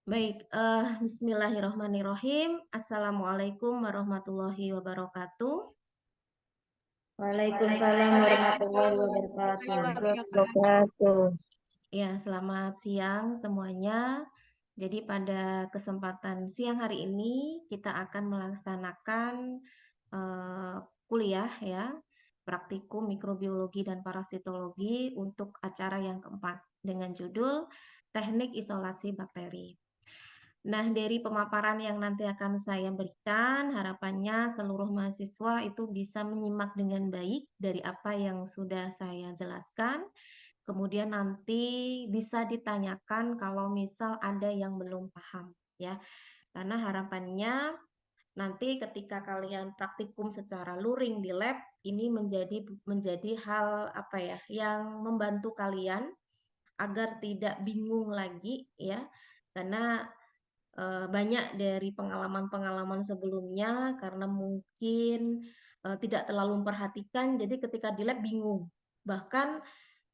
Baik, bismillahirrahmanirrahim. Assalamualaikum warahmatullahi wabarakatuh. Waalaikumsalam warahmatullahi wabarakatuh. Ya, selamat siang semuanya. Jadi pada kesempatan siang hari ini kita akan melaksanakan eh, kuliah ya, praktikum mikrobiologi dan parasitologi untuk acara yang keempat dengan judul Teknik Isolasi Bakteri. Nah, dari pemaparan yang nanti akan saya berikan, harapannya seluruh mahasiswa itu bisa menyimak dengan baik dari apa yang sudah saya jelaskan. Kemudian nanti bisa ditanyakan kalau misal ada yang belum paham, ya. Karena harapannya nanti ketika kalian praktikum secara luring di lab, ini menjadi hal apa ya, yang membantu kalian agar tidak bingung lagi, ya. Karena banyak dari pengalaman-pengalaman sebelumnya karena mungkin tidak terlalu memperhatikan, jadi ketika di lab bingung. Bahkan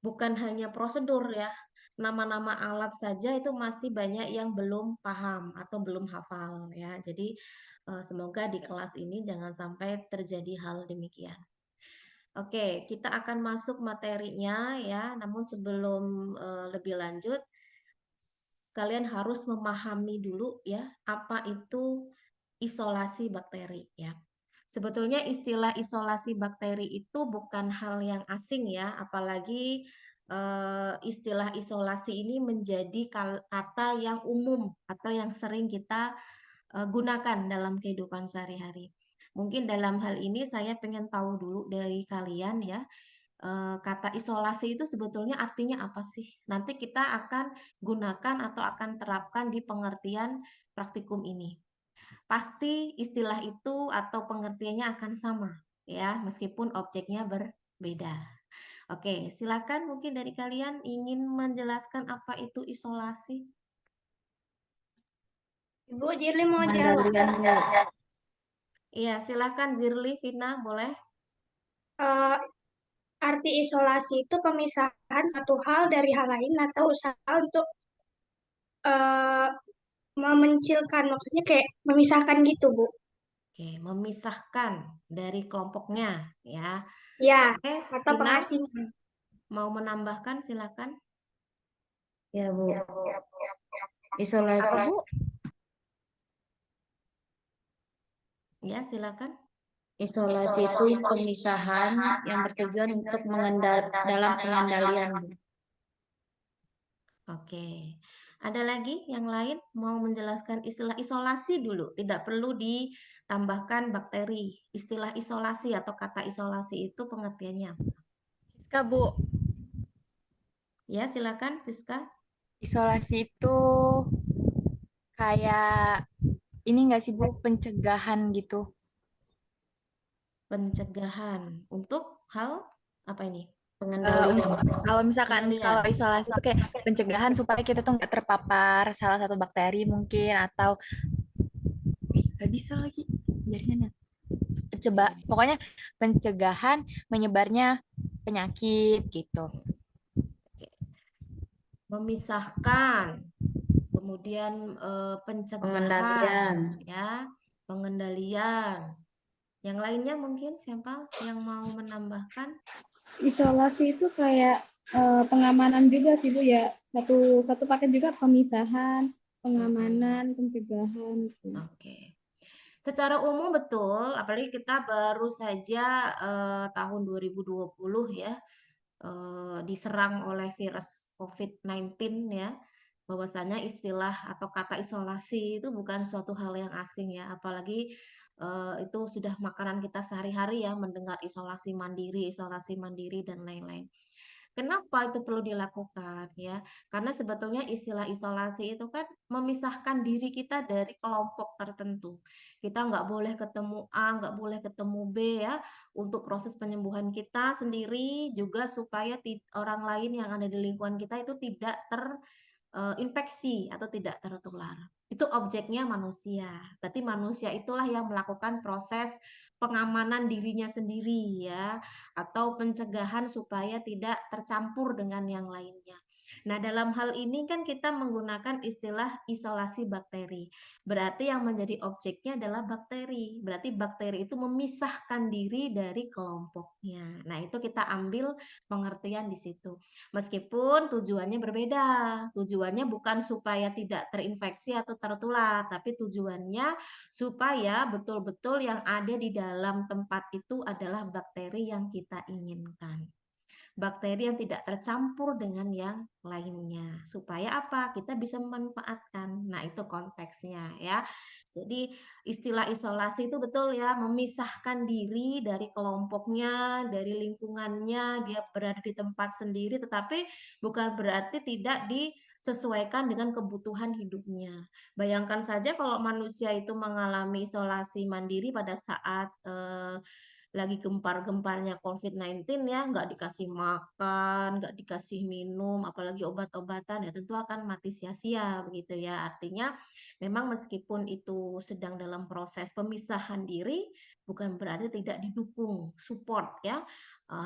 bukan hanya prosedur ya, nama-nama alat saja itu masih banyak yang belum paham atau belum hafal ya. Jadi semoga di kelas ini jangan sampai terjadi hal demikian. Oke, kita akan masuk materinya ya. Namun sebelum lebih lanjut, kalian harus memahami dulu ya apa itu isolasi bakteri ya. Sebetulnya istilah isolasi bakteri itu bukan hal yang asing ya, apalagi istilah isolasi ini menjadi kata yang umum atau yang sering kita gunakan dalam kehidupan sehari-hari. Mungkin dalam hal ini saya pengen tahu dulu dari kalian ya, kata isolasi itu sebetulnya artinya apa sih? Nanti kita akan gunakan atau akan terapkan di pengertian praktikum ini. Pasti istilah itu atau pengertiannya akan sama, ya, meskipun objeknya berbeda. Oke, silakan mungkin dari kalian ingin menjelaskan apa itu isolasi. Ibu Jirli mau jawab. Pengendalian Iya, silakan Zirli, Vina, boleh? Eh, arti isolasi itu pemisahan satu hal dari hal lain atau usaha untuk eh, memencilkan, maksudnya kayak memisahkan gitu, Bu. Oke, memisahkan dari kelompoknya, ya. Ya, Oke, atau Vina, pengasihnya. mau menambahkan, silakan. ya Bu. Isolasi Bu, Ya, silakan. isolasi itu pemisahan yang bertujuan untuk dalam pengendalian, Bu. Oke. Ada lagi yang lain mau menjelaskan istilah isolasi dulu, tidak perlu ditambahkan bakteri. Istilah isolasi atau kata isolasi itu pengertiannya apa? Siska Bu, Ya, silakan Siska. isolasi itu kayak ini nggak sih Bu, pencegahan gitu. Pencegahan untuk hal apa ini? Pengendalian. Kalau misalkan Pengendalian. kalau isolasi itu kayak pencegahan supaya kita tuh nggak terpapar salah satu bakteri mungkin atau nggak bisa lagi jaringannya. Pokoknya pencegahan menyebarnya penyakit gitu. Oke. Memisahkan, kemudian pencegahan, Pengendalian. ya, pengendalian. Yang lainnya mungkin siapa yang mau menambahkan? Isolasi itu kayak pengamanan juga sih Bu ya. Satu satu paket juga pemisahan, pengamanan, pencegahan gitu. Oke. Secara umum betul, apalagi kita baru saja tahun 2020 ya, diserang oleh virus COVID-19 ya, bahwasanya istilah atau kata isolasi itu bukan suatu hal yang asing ya, apalagi itu sudah makanan kita sehari-hari ya, mendengar isolasi mandiri dan lain-lain. Kenapa itu perlu dilakukan ya? Karena sebetulnya istilah isolasi itu kan memisahkan diri kita dari kelompok tertentu. Kita nggak boleh ketemu A, nggak boleh ketemu B ya. Untuk proses penyembuhan kita sendiri juga supaya orang lain yang ada di lingkungan kita itu tidak infeksi atau tidak tertular. Itu objeknya manusia. Berarti manusia itulah yang melakukan proses pengamanan dirinya sendiri ya, atau pencegahan supaya tidak tercampur dengan yang lainnya. Nah, dalam hal ini kan kita menggunakan istilah isolasi bakteri. Berarti yang menjadi objeknya adalah bakteri. Berarti bakteri itu memisahkan diri dari kelompoknya. Nah, itu kita ambil pengertian di situ. Meskipun tujuannya berbeda. Tujuannya bukan supaya tidak terinfeksi atau tertular, tapi tujuannya supaya betul-betul yang ada di dalam tempat itu adalah bakteri yang kita inginkan. Bakteri yang tidak tercampur dengan yang lainnya. Supaya apa? Kita bisa memanfaatkan. Nah, itu konteksnya ya. Jadi istilah isolasi itu betul ya, memisahkan diri dari kelompoknya, dari lingkungannya, dia berada di tempat sendiri, tetapi bukan berarti tidak disesuaikan dengan kebutuhan hidupnya. Bayangkan saja kalau manusia itu mengalami isolasi mandiri pada saat lagi gempar-gemparnya COVID-19 ya, nggak dikasih makan, nggak dikasih minum, apalagi obat-obatan, ya tentu akan mati sia-sia begitu ya. Artinya memang meskipun itu sedang dalam proses pemisahan diri, bukan berarti tidak didukung, support ya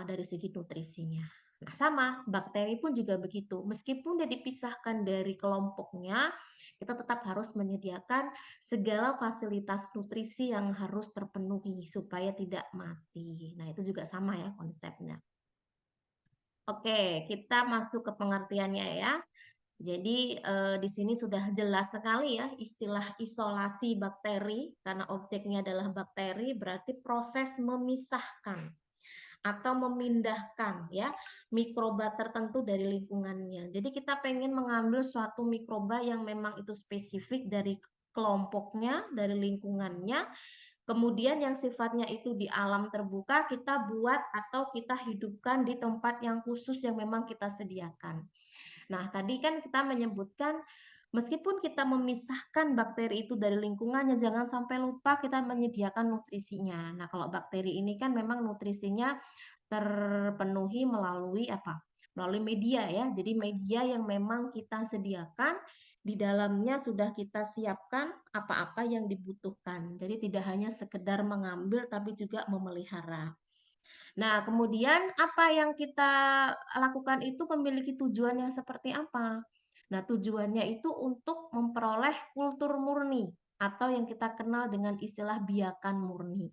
dari segi nutrisinya. Nah, sama, bakteri pun juga begitu. Meskipun dia dipisahkan dari kelompoknya, kita tetap harus menyediakan segala fasilitas nutrisi yang harus terpenuhi supaya tidak mati. Nah, itu juga sama ya konsepnya. Oke, kita masuk ke pengertiannya ya. Jadi di sini sudah jelas sekali ya istilah isolasi bakteri karena objeknya adalah bakteri berarti proses memisahkan atau memindahkan ya mikroba tertentu dari lingkungannya. Jadi kita pengen mengambil suatu mikroba yang memang itu spesifik dari kelompoknya, dari lingkungannya. Kemudian yang sifatnya itu di alam terbuka kita buat atau kita hidupkan di tempat yang khusus yang memang kita sediakan. Nah, tadi kan kita menyebutkan meskipun kita memisahkan bakteri itu dari lingkungannya, jangan sampai lupa kita menyediakan nutrisinya. Nah, kalau bakteri ini kan memang nutrisinya terpenuhi melalui apa? Melalui media ya. Jadi media yang memang kita sediakan di dalamnya sudah kita siapkan apa-apa yang dibutuhkan. Jadi tidak hanya sekedar mengambil tapi juga memelihara. Nah, kemudian apa yang kita lakukan itu memiliki tujuan yang seperti apa? Nah, tujuannya itu untuk memperoleh kultur murni atau yang kita kenal dengan istilah biakan murni.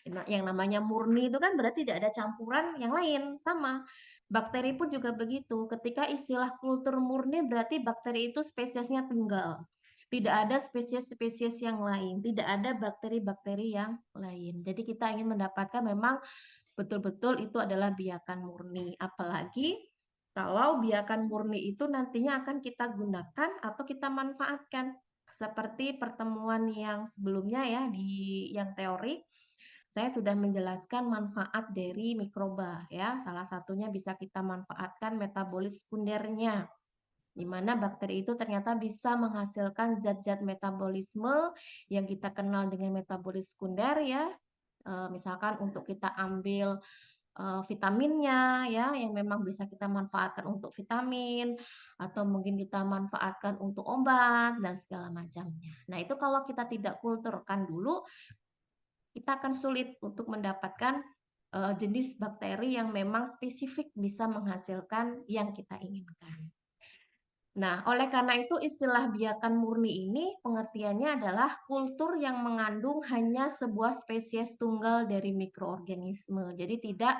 Nah, yang namanya murni itu kan berarti tidak ada campuran yang lain, sama. Bakteri pun juga begitu. Ketika istilah kultur murni berarti bakteri itu spesiesnya tunggal. Tidak ada spesies-spesies yang lain, tidak ada bakteri-bakteri yang lain. Jadi kita ingin mendapatkan memang betul-betul itu adalah biakan murni. Apalagi kalau biakan murni itu nantinya akan kita gunakan atau kita manfaatkan. Seperti pertemuan yang sebelumnya ya di yang teori, saya sudah menjelaskan manfaat dari mikroba ya. Salah satunya bisa kita manfaatkan metabolis sekundernya, di mana bakteri itu ternyata bisa menghasilkan zat-zat metabolisme yang kita kenal dengan metabolis sekunder ya. Misalkan untuk kita ambil vitaminnya ya yang memang bisa kita manfaatkan untuk vitamin atau mungkin kita manfaatkan untuk obat dan segala macamnya. Nah, itu kalau kita tidak kulturkan dulu, kita akan sulit untuk mendapatkan jenis bakteri yang memang spesifik bisa menghasilkan yang kita inginkan. Nah, oleh karena itu istilah biakan murni ini pengertiannya adalah kultur yang mengandung hanya sebuah spesies tunggal dari mikroorganisme. Jadi tidak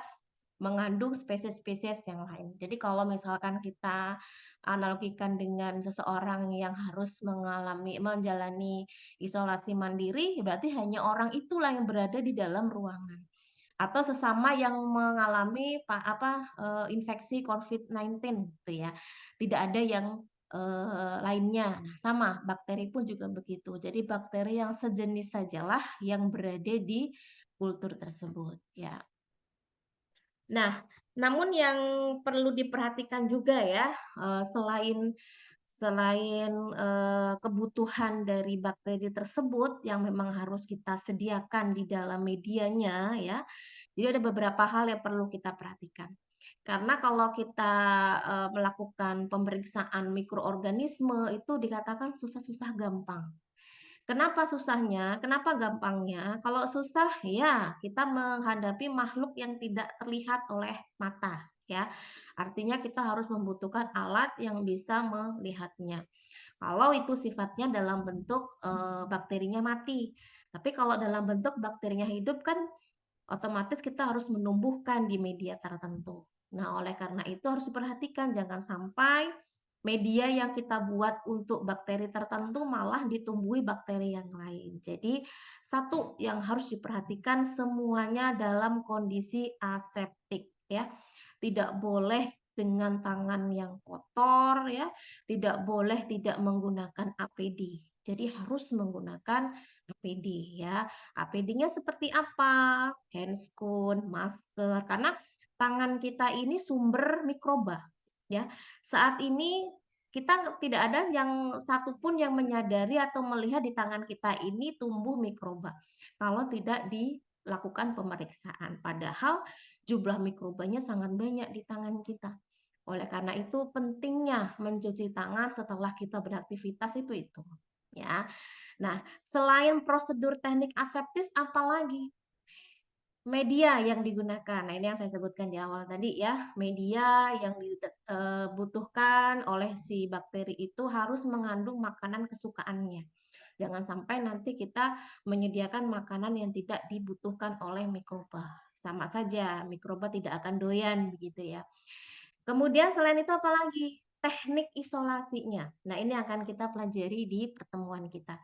mengandung spesies-spesies yang lain. Jadi kalau misalkan kita analogikan dengan seseorang yang harus menjalani isolasi mandiri, berarti hanya orang itulah yang berada di dalam ruangan. Atau sesama yang mengalami infeksi COVID-19 gitu ya. Tidak ada yang lainnya. Nah, sama bakteri pun juga begitu. Jadi bakteri yang sejenis sajalah yang berada di kultur tersebut ya. Nah, namun yang perlu diperhatikan juga ya, selain kebutuhan dari bakteri tersebut yang memang harus kita sediakan di dalam medianya ya. Jadi ada beberapa hal yang perlu kita perhatikan. Karena kalau kita melakukan pemeriksaan mikroorganisme itu dikatakan susah-susah gampang. Kenapa susahnya? Kenapa gampangnya? Kalau susah, ya kita menghadapi makhluk yang tidak terlihat oleh mata. ya. Artinya kita harus membutuhkan alat yang bisa melihatnya. Kalau itu sifatnya dalam bentuk bakterinya mati. Tapi kalau dalam bentuk bakterinya hidup kan otomatis kita harus menumbuhkan di media tertentu. Nah, oleh karena itu harus diperhatikan jangan sampai media yang kita buat untuk bakteri tertentu malah ditumbuhi bakteri yang lain. Jadi, satu yang harus diperhatikan semuanya dalam kondisi aseptik ya. Tidak boleh dengan tangan yang kotor ya, tidak boleh tidak menggunakan APD. Jadi harus menggunakan APD ya. APD-nya seperti apa? Handscoon, masker, karena tangan kita ini sumber mikroba ya. Saat ini kita tidak ada yang satupun yang menyadari atau melihat di tangan kita ini tumbuh mikroba kalau tidak dilakukan pemeriksaan. Padahal jumlah mikrobanya sangat banyak di tangan kita. Oleh karena itu pentingnya mencuci tangan setelah kita beraktivitas itu ya. Nah, selain prosedur teknik aseptis apalagi? Media yang digunakan. Nah, ini yang saya sebutkan di awal tadi ya. Media yang dibutuhkan oleh si bakteri itu harus mengandung makanan kesukaannya. Jangan sampai nanti kita menyediakan makanan yang tidak dibutuhkan oleh mikroba. Sama saja, mikroba tidak akan doyan begitu ya. Kemudian selain itu apalagi? Teknik isolasinya. Nah, ini akan kita pelajari di pertemuan kita.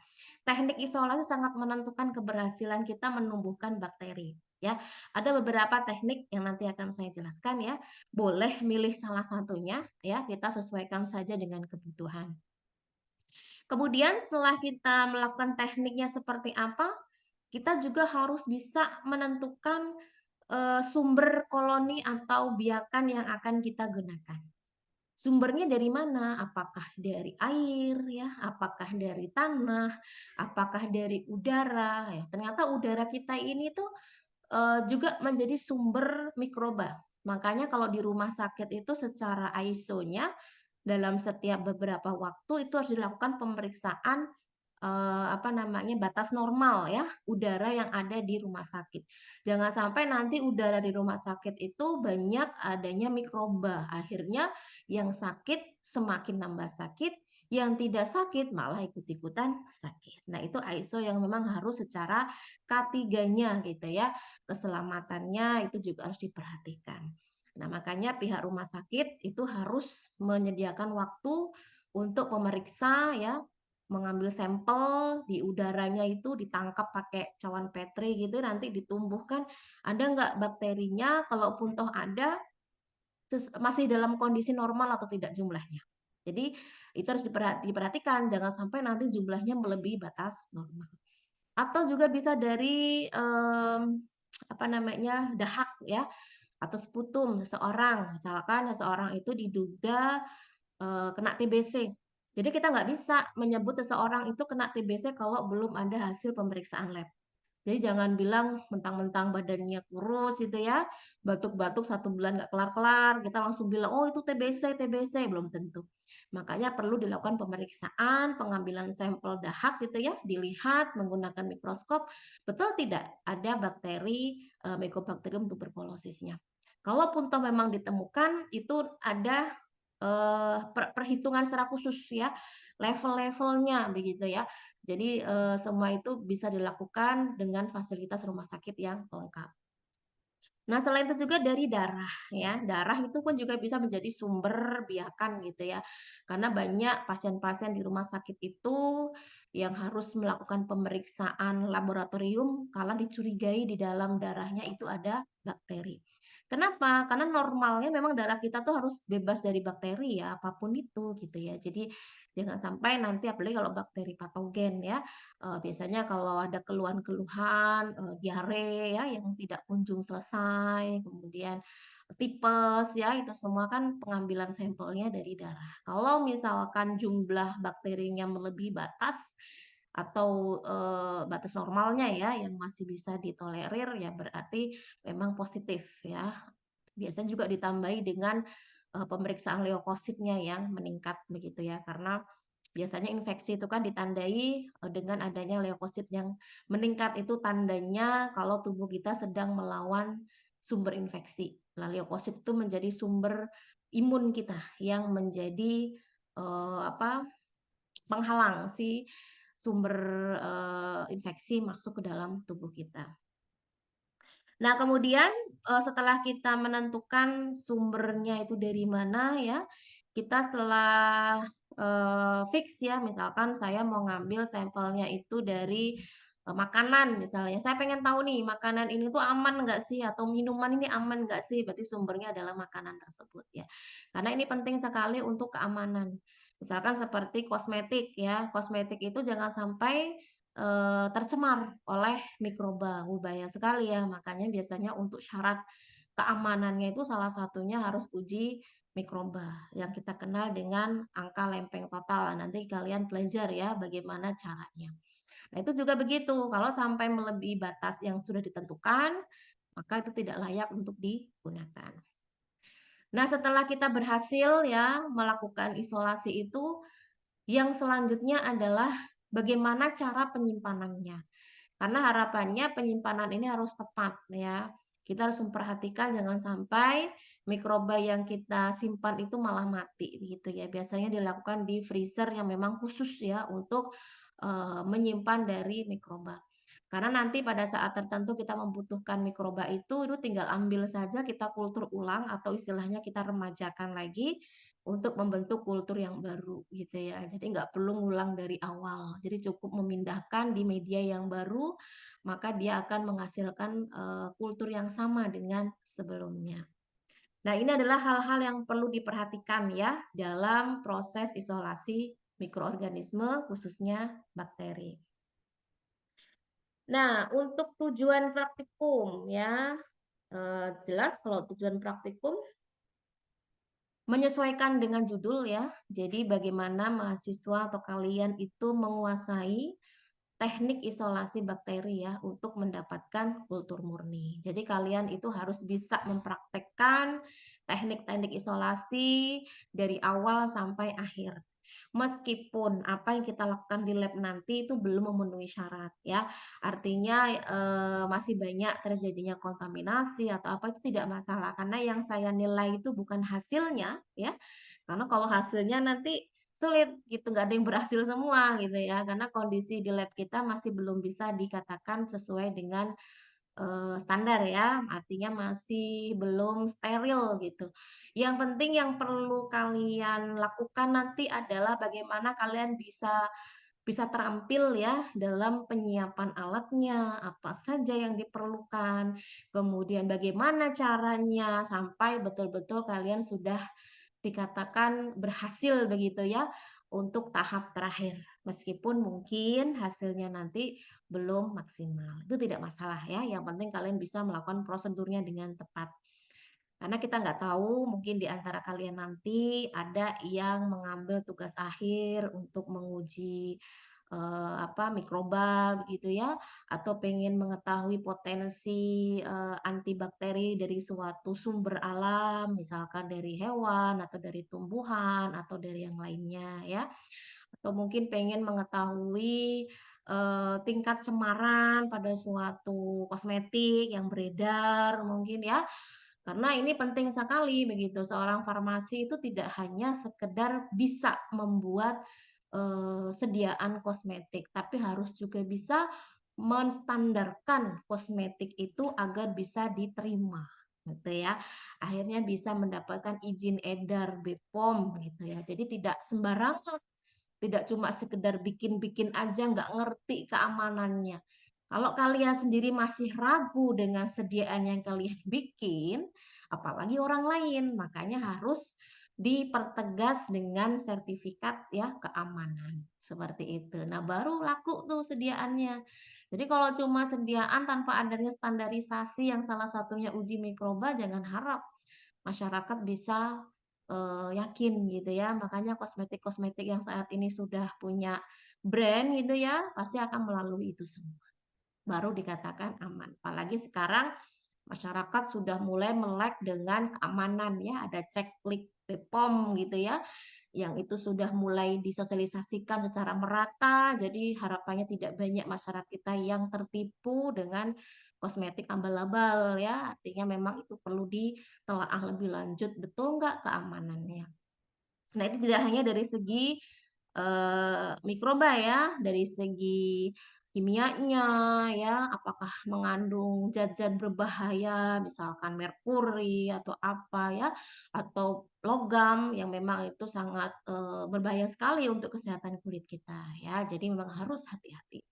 Teknik isolasi sangat menentukan keberhasilan kita menumbuhkan bakteri. Ya, ada beberapa teknik yang nanti akan saya jelaskan ya. Boleh milih salah satunya ya, kita sesuaikan saja dengan kebutuhan. Kemudian setelah kita melakukan tekniknya seperti apa, kita juga harus bisa menentukan sumber koloni atau biakan yang akan kita gunakan. Sumbernya dari mana? Apakah dari air ya, apakah dari tanah, apakah dari udara ya. Ternyata udara kita ini tuh juga menjadi sumber mikroba. Makanya kalau di rumah sakit itu secara ISO-nya dalam setiap beberapa waktu itu harus dilakukan pemeriksaan batas normal ya udara yang ada di rumah sakit. Jangan sampai nanti udara di rumah sakit itu banyak adanya mikroba. Akhirnya yang sakit semakin nambah sakit, yang tidak sakit malah ikut-ikutan sakit. Nah, itu ISO yang memang harus secara K3-nya gitu ya. Keselamatannya itu juga harus diperhatikan. Nah, makanya pihak rumah sakit itu harus menyediakan waktu untuk memeriksa ya, mengambil sampel di udaranya itu ditangkap pakai cawan Petri gitu nanti ditumbuhkan ada nggak bakterinya, kalaupun toh ada masih dalam kondisi normal atau tidak jumlahnya. Jadi itu harus diperhatikan jangan sampai nanti jumlahnya melebihi batas normal. Atau juga bisa dari dahak ya atau sputum seseorang, misalkan seseorang itu diduga kena TBC. Jadi kita nggak bisa menyebut seseorang itu kena TBC kalau belum ada hasil pemeriksaan lab. Jadi jangan bilang mentang-mentang badannya kurus gitu ya, batuk-batuk 1 bulan nggak kelar-kelar, kita langsung bilang, oh itu TBC, TBC, belum tentu. Makanya perlu dilakukan pemeriksaan, pengambilan sampel dahak gitu ya, dilihat menggunakan mikroskop, betul tidak ada bakteri Mycobacterium tuberculosisnya. Kalaupun toh memang ditemukan, itu ada perhitungan secara khusus ya, level-levelnya begitu ya. Jadi semua itu bisa dilakukan dengan fasilitas rumah sakit yang lengkap. Nah, selain itu juga dari darah ya. Darah itu pun juga bisa menjadi sumber biakan gitu ya. Karena banyak pasien-pasien di rumah sakit itu yang harus melakukan pemeriksaan laboratorium kalau dicurigai di dalam darahnya itu ada bakteri. Kenapa? Karena normalnya memang darah kita tuh harus bebas dari bakteri ya, apapun itu gitu ya. Jadi jangan sampai nanti apalagi kalau bakteri patogen ya, biasanya kalau ada keluhan-keluhan diare ya yang tidak kunjung selesai, kemudian tipes ya, itu semua kan pengambilan sampelnya dari darah. Kalau misalkan jumlah bakterinya melebihi batas atau batas normalnya ya yang masih bisa ditolerir ya berarti memang positif ya. Biasanya juga ditambahi dengan pemeriksaan leukositnya yang meningkat begitu ya karena biasanya infeksi itu kan ditandai dengan adanya leukosit yang meningkat itu tandanya kalau tubuh kita sedang melawan sumber infeksi. Leukosit itu menjadi sumber imun kita yang menjadi penghalang si sumber infeksi masuk ke dalam tubuh kita. Nah, kemudian setelah kita menentukan sumbernya itu dari mana ya, kita setelah fix ya, misalkan saya mau ngambil sampelnya itu dari makanan misalnya. Saya pengen tahu nih makanan ini tuh aman nggak sih atau minuman ini aman nggak sih? Berarti sumbernya adalah makanan tersebut ya. Karena ini penting sekali untuk keamanan. Misalkan seperti kosmetik ya, kosmetik itu jangan sampai tercemar oleh mikroba. Bahaya sekali ya, makanya biasanya untuk syarat keamanannya itu salah satunya harus uji mikroba yang kita kenal dengan angka lempeng total. Nanti kalian belajar ya bagaimana caranya. Nah, itu juga begitu. Kalau sampai melebihi batas yang sudah ditentukan, maka itu tidak layak untuk digunakan. Nah, setelah kita berhasil ya melakukan isolasi itu, yang selanjutnya adalah bagaimana cara penyimpanannya. Karena harapannya penyimpanan ini harus tepat ya. Kita harus memperhatikan jangan sampai mikroba yang kita simpan itu malah mati gitu ya. Biasanya dilakukan di freezer yang memang khusus ya untuk menyimpan dari mikroba. Karena nanti pada saat tertentu kita membutuhkan mikroba itu tinggal ambil saja, kita kultur ulang atau istilahnya kita remajakan lagi untuk membentuk kultur yang baru gitu ya. Jadi nggak perlu ngulang dari awal. Jadi cukup memindahkan di media yang baru, maka dia akan menghasilkan kultur yang sama dengan sebelumnya. Nah, ini adalah hal-hal yang perlu diperhatikan ya dalam proses isolasi mikroorganisme khususnya bakteri. Nah, untuk tujuan praktikum ya, jelas kalau tujuan praktikum menyesuaikan dengan judul ya. Jadi bagaimana mahasiswa atau kalian itu menguasai teknik isolasi bakteri ya untuk mendapatkan kultur murni. Jadi kalian itu harus bisa mempraktekkan teknik-teknik isolasi dari awal sampai akhir. Meskipun apa yang kita lakukan di lab nanti itu belum memenuhi syarat ya. Artinya masih banyak terjadinya kontaminasi atau apa itu tidak masalah karena yang saya nilai itu bukan hasilnya ya. Karena kalau hasilnya nanti sulit gitu, nggak ada yang berhasil semua gitu ya, karena kondisi di lab kita masih belum bisa dikatakan sesuai dengan standar ya, artinya masih belum steril gitu. Yang penting yang perlu kalian lakukan nanti adalah bagaimana kalian bisa terampil ya dalam penyiapan alatnya, apa saja yang diperlukan, kemudian bagaimana caranya sampai betul-betul kalian sudah dikatakan berhasil begitu ya untuk tahap terakhir. Meskipun mungkin hasilnya nanti belum maksimal. Itu tidak masalah ya. Yang penting kalian bisa melakukan prosedurnya dengan tepat. Karena kita nggak tahu mungkin di antara kalian nanti ada yang mengambil tugas akhir untuk menguji mikroba begitu ya, atau pengen mengetahui potensi antibakteri dari suatu sumber alam, misalkan dari hewan atau dari tumbuhan atau dari yang lainnya ya, atau mungkin pengen mengetahui tingkat cemaran pada suatu kosmetik yang beredar mungkin ya. Karena ini penting sekali begitu. Seorang farmasi itu tidak hanya sekedar bisa membuat sediaan kosmetik, tapi harus juga bisa menstandarkan kosmetik itu agar bisa diterima gitu ya. Akhirnya bisa mendapatkan izin edar BPOM gitu ya. Jadi tidak sembarangan, tidak cuma sekedar bikin-bikin aja nggak ngerti keamanannya. Kalau kalian sendiri masih ragu dengan sediaan yang kalian bikin, apalagi orang lain, makanya harus dipertegas dengan sertifikat ya keamanan seperti itu. Nah, baru laku tuh sediaannya. Jadi kalau cuma sediaan tanpa adanya standarisasi yang salah satunya uji mikroba, jangan harap masyarakat bisa yakin gitu ya. Makanya kosmetik-kosmetik yang saat ini sudah punya brand gitu ya, pasti akan melalui itu semua. Baru dikatakan aman. Apalagi sekarang masyarakat sudah mulai melek dengan keamanan ya, ada checklist BPOM gitu ya, yang itu sudah mulai disosialisasikan secara merata, jadi harapannya tidak banyak masyarakat kita yang tertipu dengan kosmetik abal-abal ya, artinya memang itu perlu ditelaah lebih lanjut, betul nggak keamanannya. Nah, itu tidak hanya dari segi mikroba ya, dari segi kimianya ya, apakah mengandung zat-zat berbahaya, misalkan merkuri atau apa ya, atau logam yang memang itu sangat berbahaya sekali untuk kesehatan kulit kita ya. Jadi memang harus hati-hati.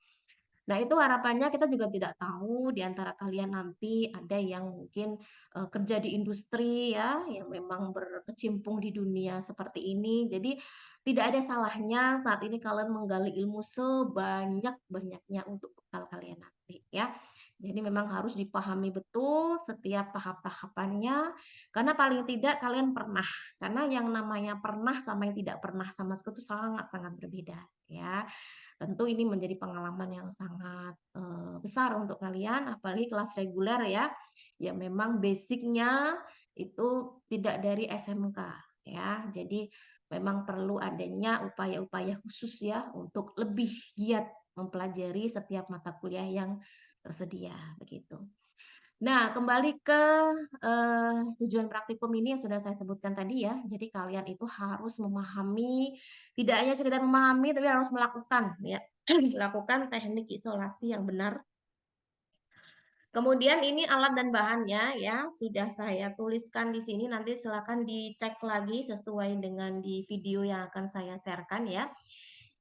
Nah, itu harapannya kita juga tidak tahu di antara kalian nanti ada yang mungkin kerja di industri ya, yang memang berkecimpung di dunia seperti ini. Jadi tidak ada salahnya saat ini kalian menggali ilmu sebanyak-banyaknya untuk bekal kalian nanti ya. Jadi memang harus dipahami betul setiap tahap-tahapannya, karena paling tidak kalian pernah. Karena yang namanya pernah sama yang tidak pernah sama sekali itu sangat-sangat berbeda ya. Tentu ini menjadi pengalaman yang sangat besar untuk kalian, apalagi kelas reguler ya, yang memang basicnya itu tidak dari SMK ya. Jadi memang perlu adanya upaya-upaya khusus ya untuk lebih giat mempelajari setiap mata kuliah yang tersedia begitu. Nah, kembali ke tujuan praktikum ini yang sudah saya sebutkan tadi ya. Jadi kalian itu harus memahami, tidak hanya sekedar memahami, tapi harus melakukan ya. Melakukan teknik isolasi yang benar. Kemudian ini alat dan bahannya ya, sudah saya tuliskan di sini, nanti silakan dicek lagi sesuai dengan di video yang akan saya sharekan ya.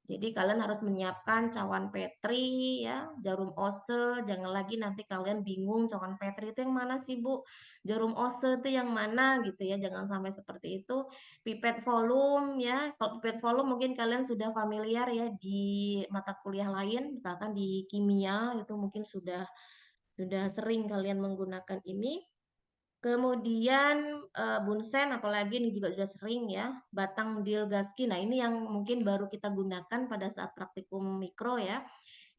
Jadi kalian harus menyiapkan cawan Petri ya, jarum ose, jangan lagi nanti kalian bingung cawan Petri itu yang mana sih Bu? Jarum ose itu yang mana gitu ya, jangan sampai seperti itu. Pipet volume ya, kalau pipet volume mungkin kalian sudah familiar ya di mata kuliah lain, misalkan di kimia itu mungkin sudah sering kalian menggunakan ini. Kemudian bunsen, apalagi ini juga sudah sering ya, batang dilgaski. Nah, ini yang mungkin baru kita gunakan pada saat praktikum mikro ya.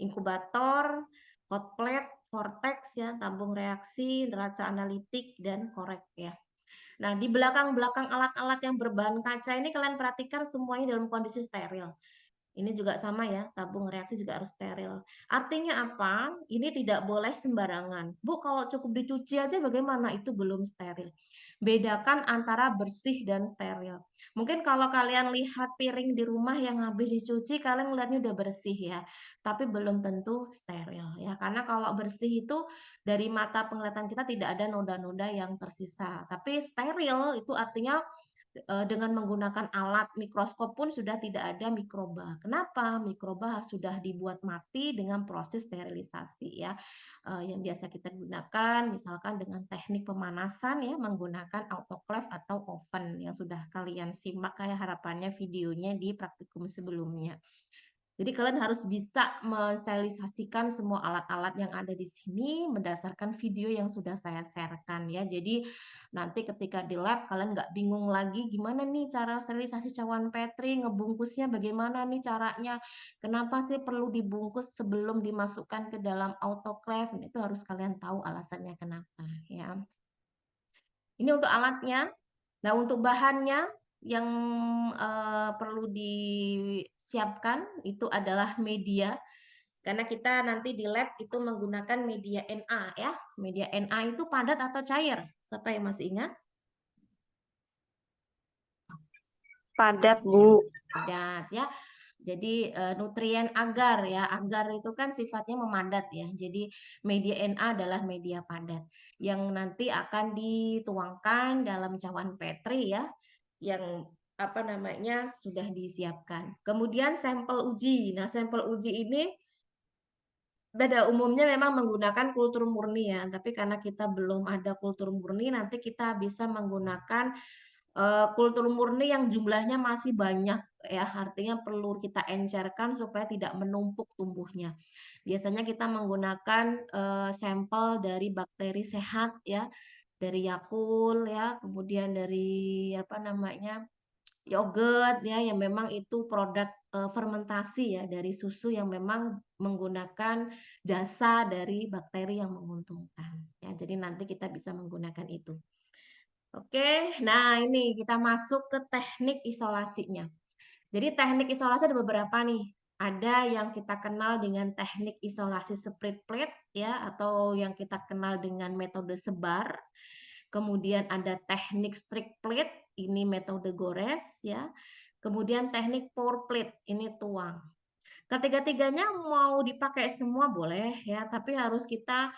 Inkubator, hot plate, vortex ya, tabung reaksi, neraca analitik, dan korek ya. Nah, di belakang-belakang alat-alat yang berbahan kaca ini kalian perhatikan semuanya dalam kondisi steril. Ini juga sama ya, tabung reaksi juga harus steril. Artinya apa? Ini tidak boleh sembarangan. Bu, kalau cukup dicuci aja bagaimana? Itu belum steril. Bedakan antara bersih dan steril. Mungkin kalau kalian lihat piring di rumah yang habis dicuci, kalian melihatnya udah bersih ya. Tapi belum tentu steril ya. Karena kalau bersih itu dari mata penglihatan kita tidak ada noda-noda yang tersisa. Tapi steril itu artinya dengan menggunakan alat mikroskop pun sudah tidak ada mikroba. Kenapa? Mikroba sudah dibuat mati dengan proses sterilisasi ya. Yang biasa kita gunakan misalkan dengan teknik pemanasan ya, menggunakan autoclave atau oven yang sudah kalian simak kayak harapannya videonya di praktikum sebelumnya. Jadi kalian harus bisa mensterilisasikan semua alat-alat yang ada di sini berdasarkan video yang sudah saya sharekan ya. Jadi nanti ketika di lab kalian nggak bingung lagi gimana nih cara sterilisasi cawan Petri, ngebungkusnya bagaimana nih caranya, kenapa sih perlu dibungkus sebelum dimasukkan ke dalam autoclave, itu harus kalian tahu alasannya kenapa ya. Ini untuk alatnya. Nah, untuk bahannya yang perlu disiapkan itu adalah media. Karena kita nanti di lab itu menggunakan media Na ya. Media Na itu padat atau cair? Siapa yang masih ingat? Padat, Bu. Padat ya. Jadi nutrien agar ya, agar itu kan sifatnya memadat ya. Jadi media Na adalah media padat yang nanti akan dituangkan dalam cawan Petri ya, yang apa namanya sudah disiapkan. Kemudian sampel uji. Nah, sampel uji ini pada umumnya memang menggunakan kultur murni ya, tapi karena kita belum ada kultur murni, nanti kita bisa menggunakan kultur murni yang jumlahnya masih banyak ya, artinya perlu kita encerkan supaya tidak menumpuk tumbuhnya. Biasanya kita menggunakan sampel dari bakteri sehat ya, dari Yakult ya, kemudian dari apa namanya yogurt ya, yang memang itu produk fermentasi ya dari susu yang memang menggunakan jasa dari bakteri yang menguntungkan ya. Jadi nanti kita bisa menggunakan itu. Oke, nah ini kita masuk ke teknik isolasinya. Jadi teknik isolasi ada beberapa nih. Ada yang kita kenal dengan teknik isolasi split plate ya, atau yang kita kenal dengan metode sebar. Kemudian ada teknik strict plate, ini metode gores ya. Kemudian teknik pour plate, ini tuang. Ketiga-tiganya mau dipakai semua boleh ya, tapi harus kita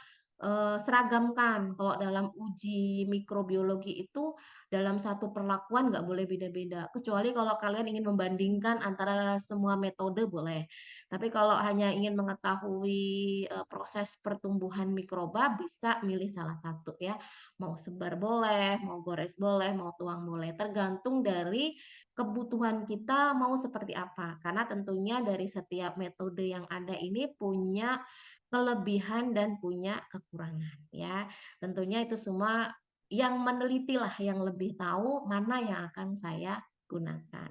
seragamkan. Kalau dalam uji mikrobiologi itu dalam satu perlakuan nggak boleh beda-beda. Kecuali kalau kalian ingin membandingkan antara semua metode boleh. Tapi kalau hanya ingin mengetahui proses pertumbuhan mikroba bisa milih salah satu ya. Mau sebar boleh, mau gores boleh, mau tuang boleh. Tergantung dari kebutuhan kita mau seperti apa. Karena tentunya dari setiap metode yang ada ini punya kelebihan dan punya kekurangan ya. Tentunya itu semua yang meneliti lah yang lebih tahu mana yang akan saya gunakan.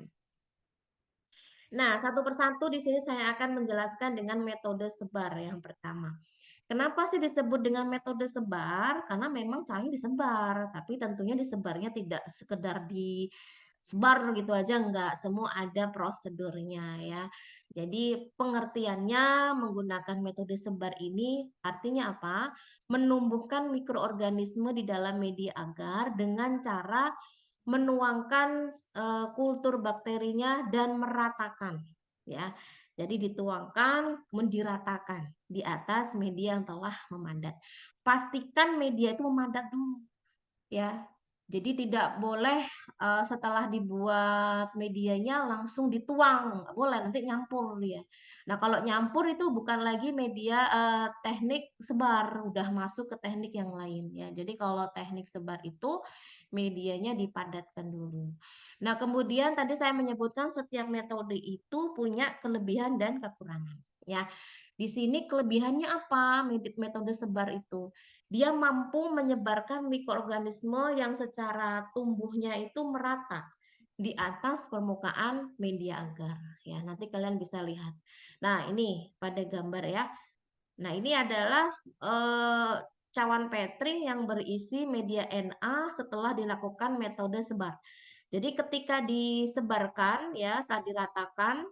Nah, satu persatu di sini saya akan menjelaskan dengan metode sebar yang pertama. Kenapa sih disebut dengan metode sebar? Karena memang caranya disebar, tapi tentunya disebarnya tidak sekedar disebar gitu aja, enggak. Semua ada prosedurnya ya. Jadi pengertiannya menggunakan metode sebar ini artinya apa? Menumbuhkan mikroorganisme di dalam media agar dengan cara menuangkan kultur bakterinya dan meratakan ya. Jadi dituangkan, mendiratakan di atas media yang telah memadat. Pastikan media itu memadat dulu ya. Jadi tidak boleh setelah dibuat medianya langsung dituang, nggak boleh nanti nyampur dia. Nah kalau nyampur itu bukan lagi media teknik sebar, udah masuk ke teknik yang lain ya. Jadi kalau teknik sebar itu medianya dipadatkan dulu. Nah kemudian tadi saya menyebutkan setiap metode itu punya kelebihan dan kekurangan ya. Di sini kelebihannya apa metode sebar itu? Dia mampu menyebarkan mikroorganisme yang secara tumbuhnya itu merata di atas permukaan media agar ya. Nanti kalian bisa lihat. Nah, ini pada gambar ya. Nah, ini adalah cawan Petri yang berisi media Na setelah dilakukan metode sebar. Jadi ketika disebarkan ya, saat diratakan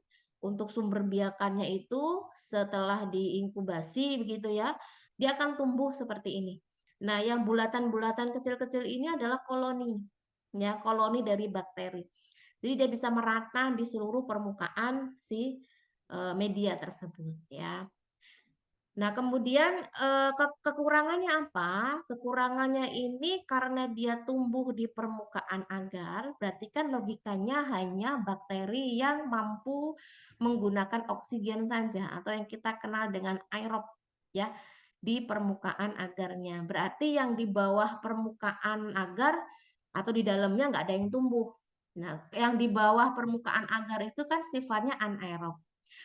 untuk sumber biakannya itu setelah diinkubasi begitu ya, dia akan tumbuh seperti ini. Nah, yang bulatan-bulatan kecil-kecil ini adalah koloni. Ya, koloni dari bakteri. Jadi dia bisa merata di seluruh permukaan si media tersebut ya. Nah, kemudian kekurangannya apa? Kekurangannya ini karena dia tumbuh di permukaan agar, berarti kan logikanya hanya bakteri yang mampu menggunakan oksigen saja atau yang kita kenal dengan aerob ya di permukaan agarnya. Berarti yang di bawah permukaan agar atau di dalamnya nggak ada yang tumbuh. Nah, yang di bawah permukaan agar itu kan sifatnya anaerob.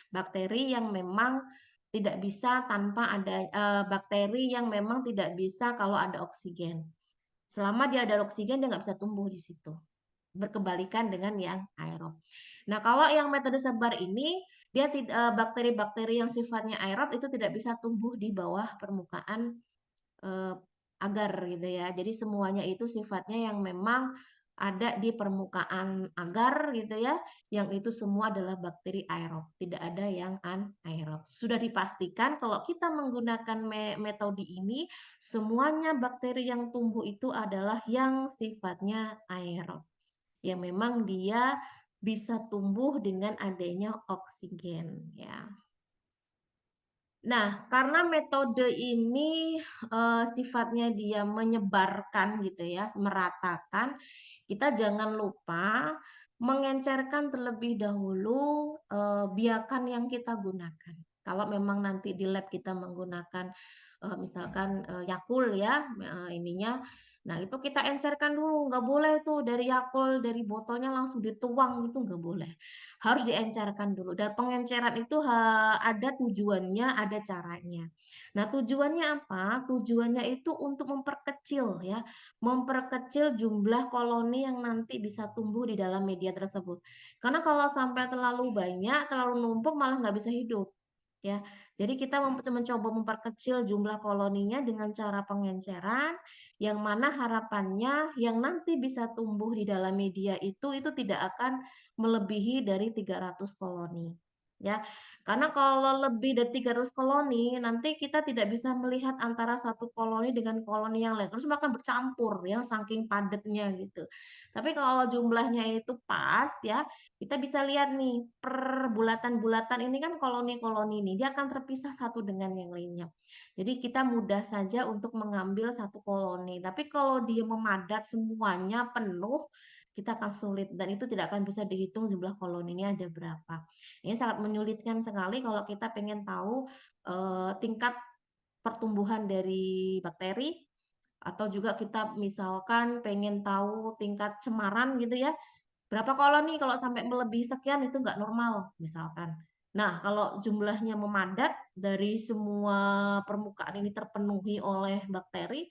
Bakteri yang memang tidak bisa tanpa ada bakteri yang memang tidak bisa kalau ada oksigen. Selama dia ada oksigen, dia nggak bisa tumbuh di situ. Berkebalikan dengan yang aerob. Nah, kalau yang metode sebar ini, dia bakteri-bakteri yang sifatnya aerob itu tidak bisa tumbuh di bawah permukaan agar gitu ya. Jadi semuanya itu sifatnya yang memang ada di permukaan agar gitu ya, yang itu semua adalah bakteri aerob, tidak ada yang anaerob. Sudah dipastikan kalau kita menggunakan metode ini, semuanya bakteri yang tumbuh itu adalah yang sifatnya aerob, yang memang dia bisa tumbuh dengan adanya oksigen ya. Nah, karena metode ini sifatnya dia menyebarkan gitu ya, meratakan, kita jangan lupa mengencerkan terlebih dahulu biakan yang kita gunakan. Kalau memang nanti di lab kita menggunakan misalkan Yakult ya ininya, nah itu kita encerkan dulu, nggak boleh tuh dari Yakult dari botolnya langsung dituang itu nggak boleh. Harus diencerkan dulu. Dan pengenceran itu ada tujuannya, ada caranya. Nah, tujuannya apa? Tujuannya itu untuk memperkecil ya, memperkecil jumlah koloni yang nanti bisa tumbuh di dalam media tersebut. Karena kalau sampai terlalu banyak, terlalu numpuk malah nggak bisa hidup. Ya, jadi kita mencoba memperkecil jumlah koloninya dengan cara pengenceran, yang mana harapannya yang nanti bisa tumbuh di dalam media itu tidak akan melebihi dari 300 koloni. ya. Karena kalau lebih dari 300 koloni, nanti kita tidak bisa melihat antara satu koloni dengan koloni yang lain. Terus akan bercampur ya, saking padatnya gitu. Tapi kalau jumlahnya itu pas ya, kita bisa lihat nih per bulatan-bulatan ini kan koloni-koloni ini, dia akan terpisah satu dengan yang lainnya. Jadi kita mudah saja untuk mengambil satu koloni. Tapi kalau dia memadat semuanya penuh, kita akan sulit dan itu tidak akan bisa dihitung jumlah koloninya ada berapa. Ini sangat menyulitkan sekali kalau kita pengen tahu tingkat pertumbuhan dari bakteri atau juga kita misalkan pengen tahu tingkat cemaran gitu ya. Berapa koloni kalau sampai melebihi sekian itu nggak normal misalkan. Nah, kalau jumlahnya memadat dari semua permukaan ini terpenuhi oleh bakteri,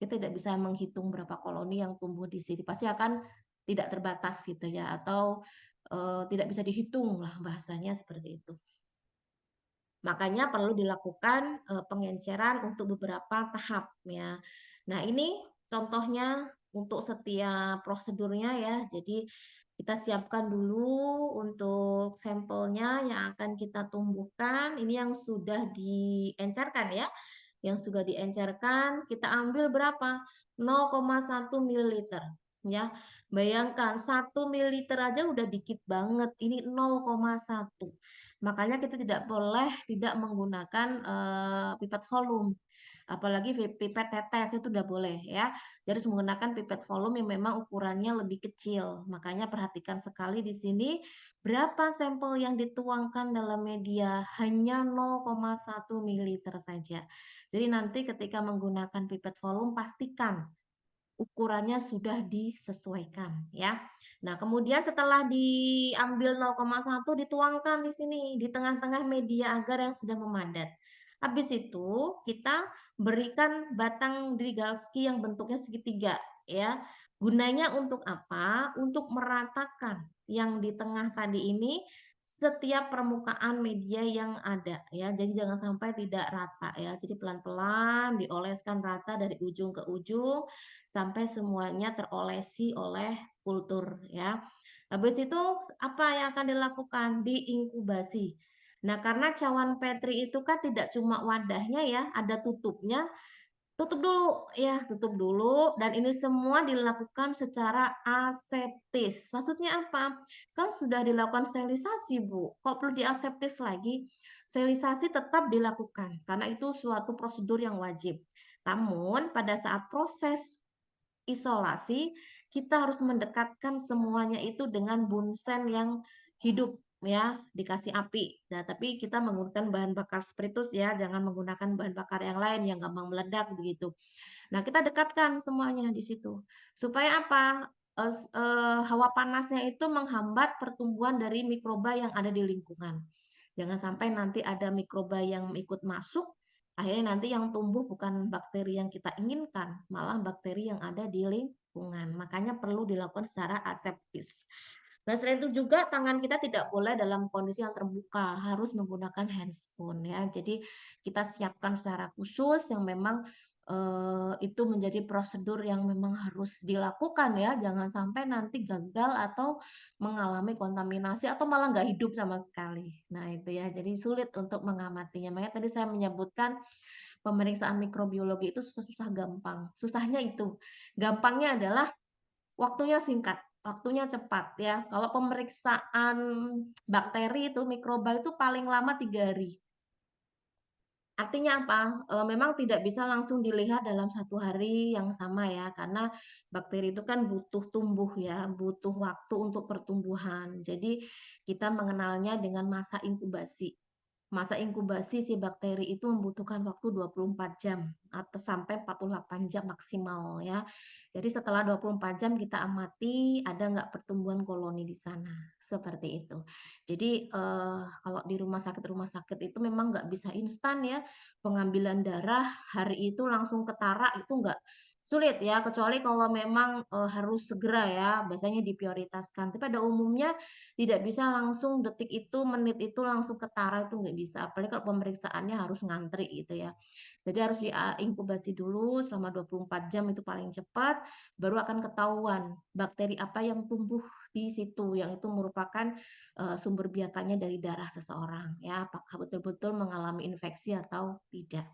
kita tidak bisa menghitung berapa koloni yang tumbuh di sini. Pasti akan tidak terbatas gitu ya, atau tidak bisa dihitung lah bahasanya seperti itu. Makanya perlu dilakukan pengenceran untuk beberapa tahap ya. Nah, ini contohnya untuk setiap prosedurnya ya. Jadi kita siapkan dulu untuk sampelnya yang akan kita tumbuhkan. Ini yang sudah diencerkan ya. Yang sudah diencerkan, kita ambil berapa? 0,1 ml ya. Bayangkan 1 ml aja udah dikit banget. Ini 0,1. Makanya kita tidak boleh tidak menggunakan pipet volume. Apalagi pipet tetes itu udah boleh ya. Jadi harus menggunakan pipet volume yang memang ukurannya lebih kecil. Makanya perhatikan sekali di sini berapa sampel yang dituangkan dalam media, hanya 0,1 ml saja. Jadi nanti ketika menggunakan pipet volume pastikan ukurannya sudah disesuaikan ya. Nah, kemudian setelah diambil 0,1 dituangkan di sini di tengah-tengah media agar yang sudah memadat. Habis itu kita berikan batang Drygalski yang bentuknya segitiga ya. Gunanya untuk apa? Untuk meratakan yang di tengah tadi ini setiap permukaan media yang ada ya. Jadi jangan sampai tidak rata ya. Jadi pelan-pelan dioleskan rata dari ujung ke ujung sampai semuanya terolesi oleh kultur ya. Habis itu apa yang akan dilakukan? Diinkubasi. Nah, karena cawan Petri itu kan tidak cuma wadahnya ya, ada tutupnya. Tutup dulu ya, tutup dulu dan ini semua dilakukan secara aseptis. Maksudnya apa? Kan sudah dilakukan sterilisasi, Bu. Kok perlu diaseptis lagi? Sterilisasi tetap dilakukan karena itu suatu prosedur yang wajib. Namun pada saat proses isolasi, kita harus mendekatkan semuanya itu dengan bunsen yang hidup ya, dikasih api. Nah, tapi kita menggunakan bahan bakar spiritus ya, jangan menggunakan bahan bakar yang lain yang gampang meledak begitu. Nah, kita dekatkan semuanya di situ. Supaya apa? Hawa panasnya itu menghambat pertumbuhan dari mikroba yang ada di lingkungan. Jangan sampai nanti ada mikroba yang ikut masuk, akhirnya nanti yang tumbuh bukan bakteri yang kita inginkan, malah bakteri yang ada di lingkungan. Makanya perlu dilakukan secara aseptis. Nah, selain itu juga tangan kita tidak boleh dalam kondisi yang terbuka, harus menggunakan handscoon ya. Jadi kita siapkan secara khusus yang memang itu menjadi prosedur yang memang harus dilakukan ya. Jangan sampai nanti gagal atau mengalami kontaminasi atau malah nggak hidup sama sekali. Nah, itu ya. Jadi sulit untuk mengamatinya. Makanya tadi saya menyebutkan pemeriksaan mikrobiologi itu susah-susah gampang. Susahnya itu. Gampangnya adalah waktunya singkat, waktunya cepat ya. Kalau pemeriksaan bakteri itu mikroba itu paling lama 3 hari. Artinya apa? Memang tidak bisa langsung dilihat dalam 1 hari yang sama ya, karena bakteri itu kan butuh tumbuh ya, butuh waktu untuk pertumbuhan. Jadi kita mengenalnya dengan masa inkubasi. Masa inkubasi si bakteri itu membutuhkan waktu 24 jam atau sampai 48 jam maksimal ya. Jadi setelah 24 jam kita amati ada nggak pertumbuhan koloni di sana. Seperti itu. Jadi kalau di rumah sakit itu memang nggak bisa instan ya. Pengambilan darah hari itu langsung ketara itu nggak sulit ya, kecuali kalau memang harus segera ya, biasanya diprioritaskan. Tapi pada umumnya tidak bisa langsung detik itu, menit itu langsung ketara itu nggak bisa. Apalagi kalau pemeriksaannya harus ngantri gitu ya. Jadi harus diinkubasi dulu selama 24 jam itu paling cepat, baru akan ketahuan bakteri apa yang tumbuh di situ, yang itu merupakan sumber biakannya dari darah seseorang, ya, apakah betul-betul mengalami infeksi atau tidak.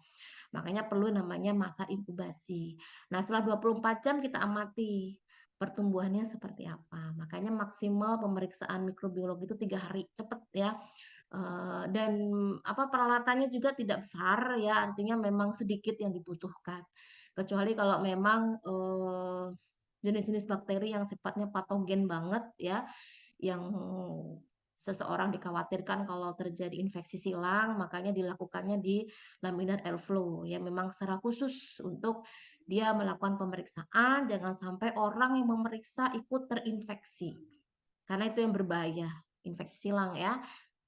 Makanya perlu namanya masa inkubasi. Nah, setelah 24 jam kita amati pertumbuhannya seperti apa. Makanya maksimal pemeriksaan mikrobiologi itu 3 hari, cepet ya. Dan peralatannya juga tidak besar ya, artinya memang sedikit yang dibutuhkan. Kecuali kalau memang jenis-jenis bakteri yang sifatnya patogen banget ya, yang seseorang dikhawatirkan kalau terjadi infeksi silang, makanya dilakukannya di laminar airflow ya, memang secara khusus untuk dia melakukan pemeriksaan, jangan sampai orang yang memeriksa ikut terinfeksi. Karena itu yang berbahaya, infeksi silang ya.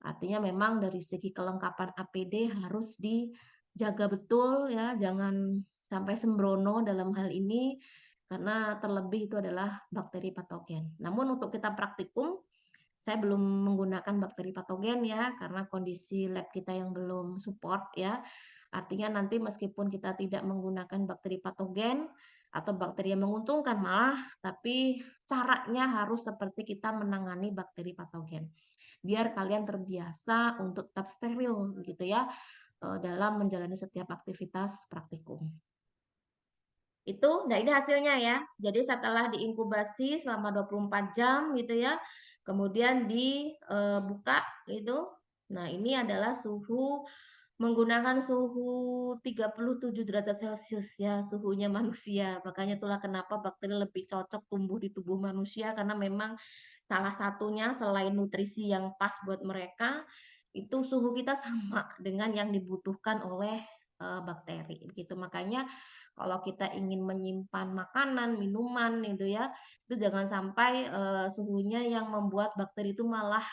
Artinya memang dari segi kelengkapan APD harus dijaga betul ya, jangan sampai sembrono dalam hal ini karena terlebih itu adalah bakteri patogen. Namun untuk kita praktikum, saya belum menggunakan bakteri patogen ya, karena kondisi lab kita yang belum support ya. Artinya nanti meskipun kita tidak menggunakan bakteri patogen atau bakteri yang menguntungkan malah, tapi caranya harus seperti kita menangani bakteri patogen. Biar kalian terbiasa untuk tetap steril gitu ya, dalam menjalani setiap aktivitas praktikum. Nah ini hasilnya ya. Jadi setelah diinkubasi selama 24 jam gitu ya, kemudian dibuka gitu. Nah, ini adalah menggunakan suhu 37 derajat Celcius ya, suhunya manusia. Makanya itulah kenapa bakteri lebih cocok tumbuh di tubuh manusia karena memang salah satunya selain nutrisi yang pas buat mereka, itu suhu kita sama dengan yang dibutuhkan oleh bakteri gitu. Makanya kalau kita ingin menyimpan makanan, minuman itu ya, itu jangan sampai suhunya yang membuat bakteri itu malah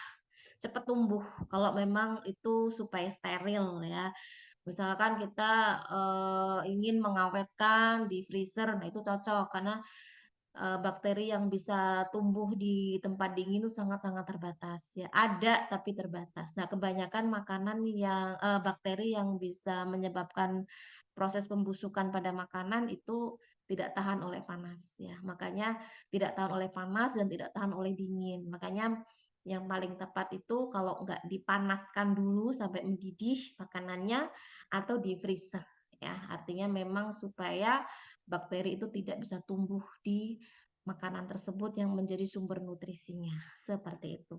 cepat tumbuh. Kalau memang itu supaya steril ya. Misalkan kita ingin mengawetkan di freezer, nah itu cocok karena bakteri yang bisa tumbuh di tempat dingin itu sangat-sangat terbatas ya. Ada tapi terbatas. Nah, kebanyakan makanan yang bakteri yang bisa menyebabkan proses pembusukan pada makanan itu tidak tahan oleh panas ya. Makanya tidak tahan oleh panas dan tidak tahan oleh dingin. Makanya yang paling tepat itu kalau nggak dipanaskan dulu sampai mendidih makanannya atau di freezer ya. Artinya memang supaya bakteri itu tidak bisa tumbuh di makanan tersebut yang menjadi sumber nutrisinya. Seperti itu.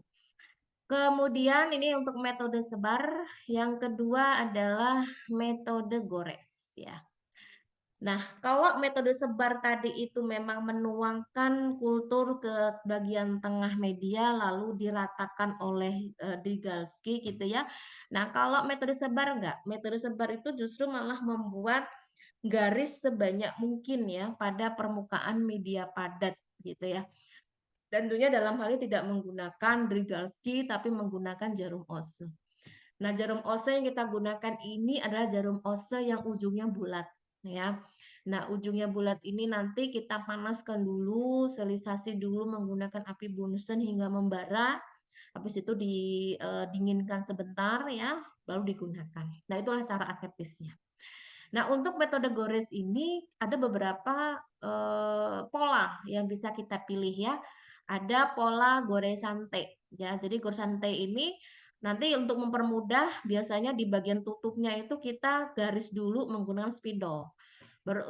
Kemudian ini untuk metode sebar. Yang kedua adalah metode gores ya. Nah, kalau metode sebar tadi itu memang menuangkan kultur ke bagian tengah media lalu diratakan oleh Drygalski gitu ya. Nah, kalau metode sebar enggak? Metode sebar itu justru malah membuat garis sebanyak mungkin ya pada permukaan media padat gitu ya. Tentunya dalam hal ini tidak menggunakan Drygalski tapi menggunakan jarum ose. Nah, jarum ose yang kita gunakan ini adalah jarum ose yang ujungnya bulat ya. Nah, ujungnya bulat ini nanti kita panaskan dulu, sterilisasi dulu menggunakan api Bunsen hingga membara. Habis itu didinginkan sebentar ya, baru digunakan. Nah, itulah cara aseptisnya. Nah, untuk metode gores ini ada beberapa pola yang bisa kita pilih ya. Ada pola goresan T ya. Jadi goresan T ini nanti untuk mempermudah biasanya di bagian tutupnya itu kita garis dulu menggunakan spidol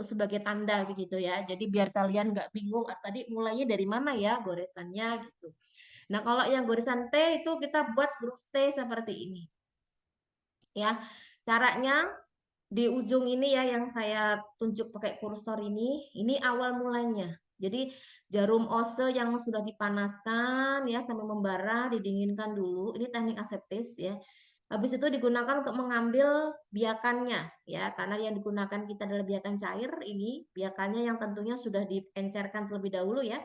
sebagai tanda begitu ya. Jadi biar kalian nggak bingung tadi mulainya dari mana ya goresannya gitu. Nah, kalau yang goresan T itu kita buat huruf T seperti ini. Ya. Caranya di ujung ini ya yang saya tunjuk pakai kursor ini awal mulanya. Jadi jarum ose yang sudah dipanaskan ya sampai membara, didinginkan dulu. Ini teknik aseptis ya. Habis itu digunakan untuk mengambil biakannya ya, karena yang digunakan kita adalah biakan cair ini, biakannya yang tentunya sudah diencerkan terlebih dahulu ya.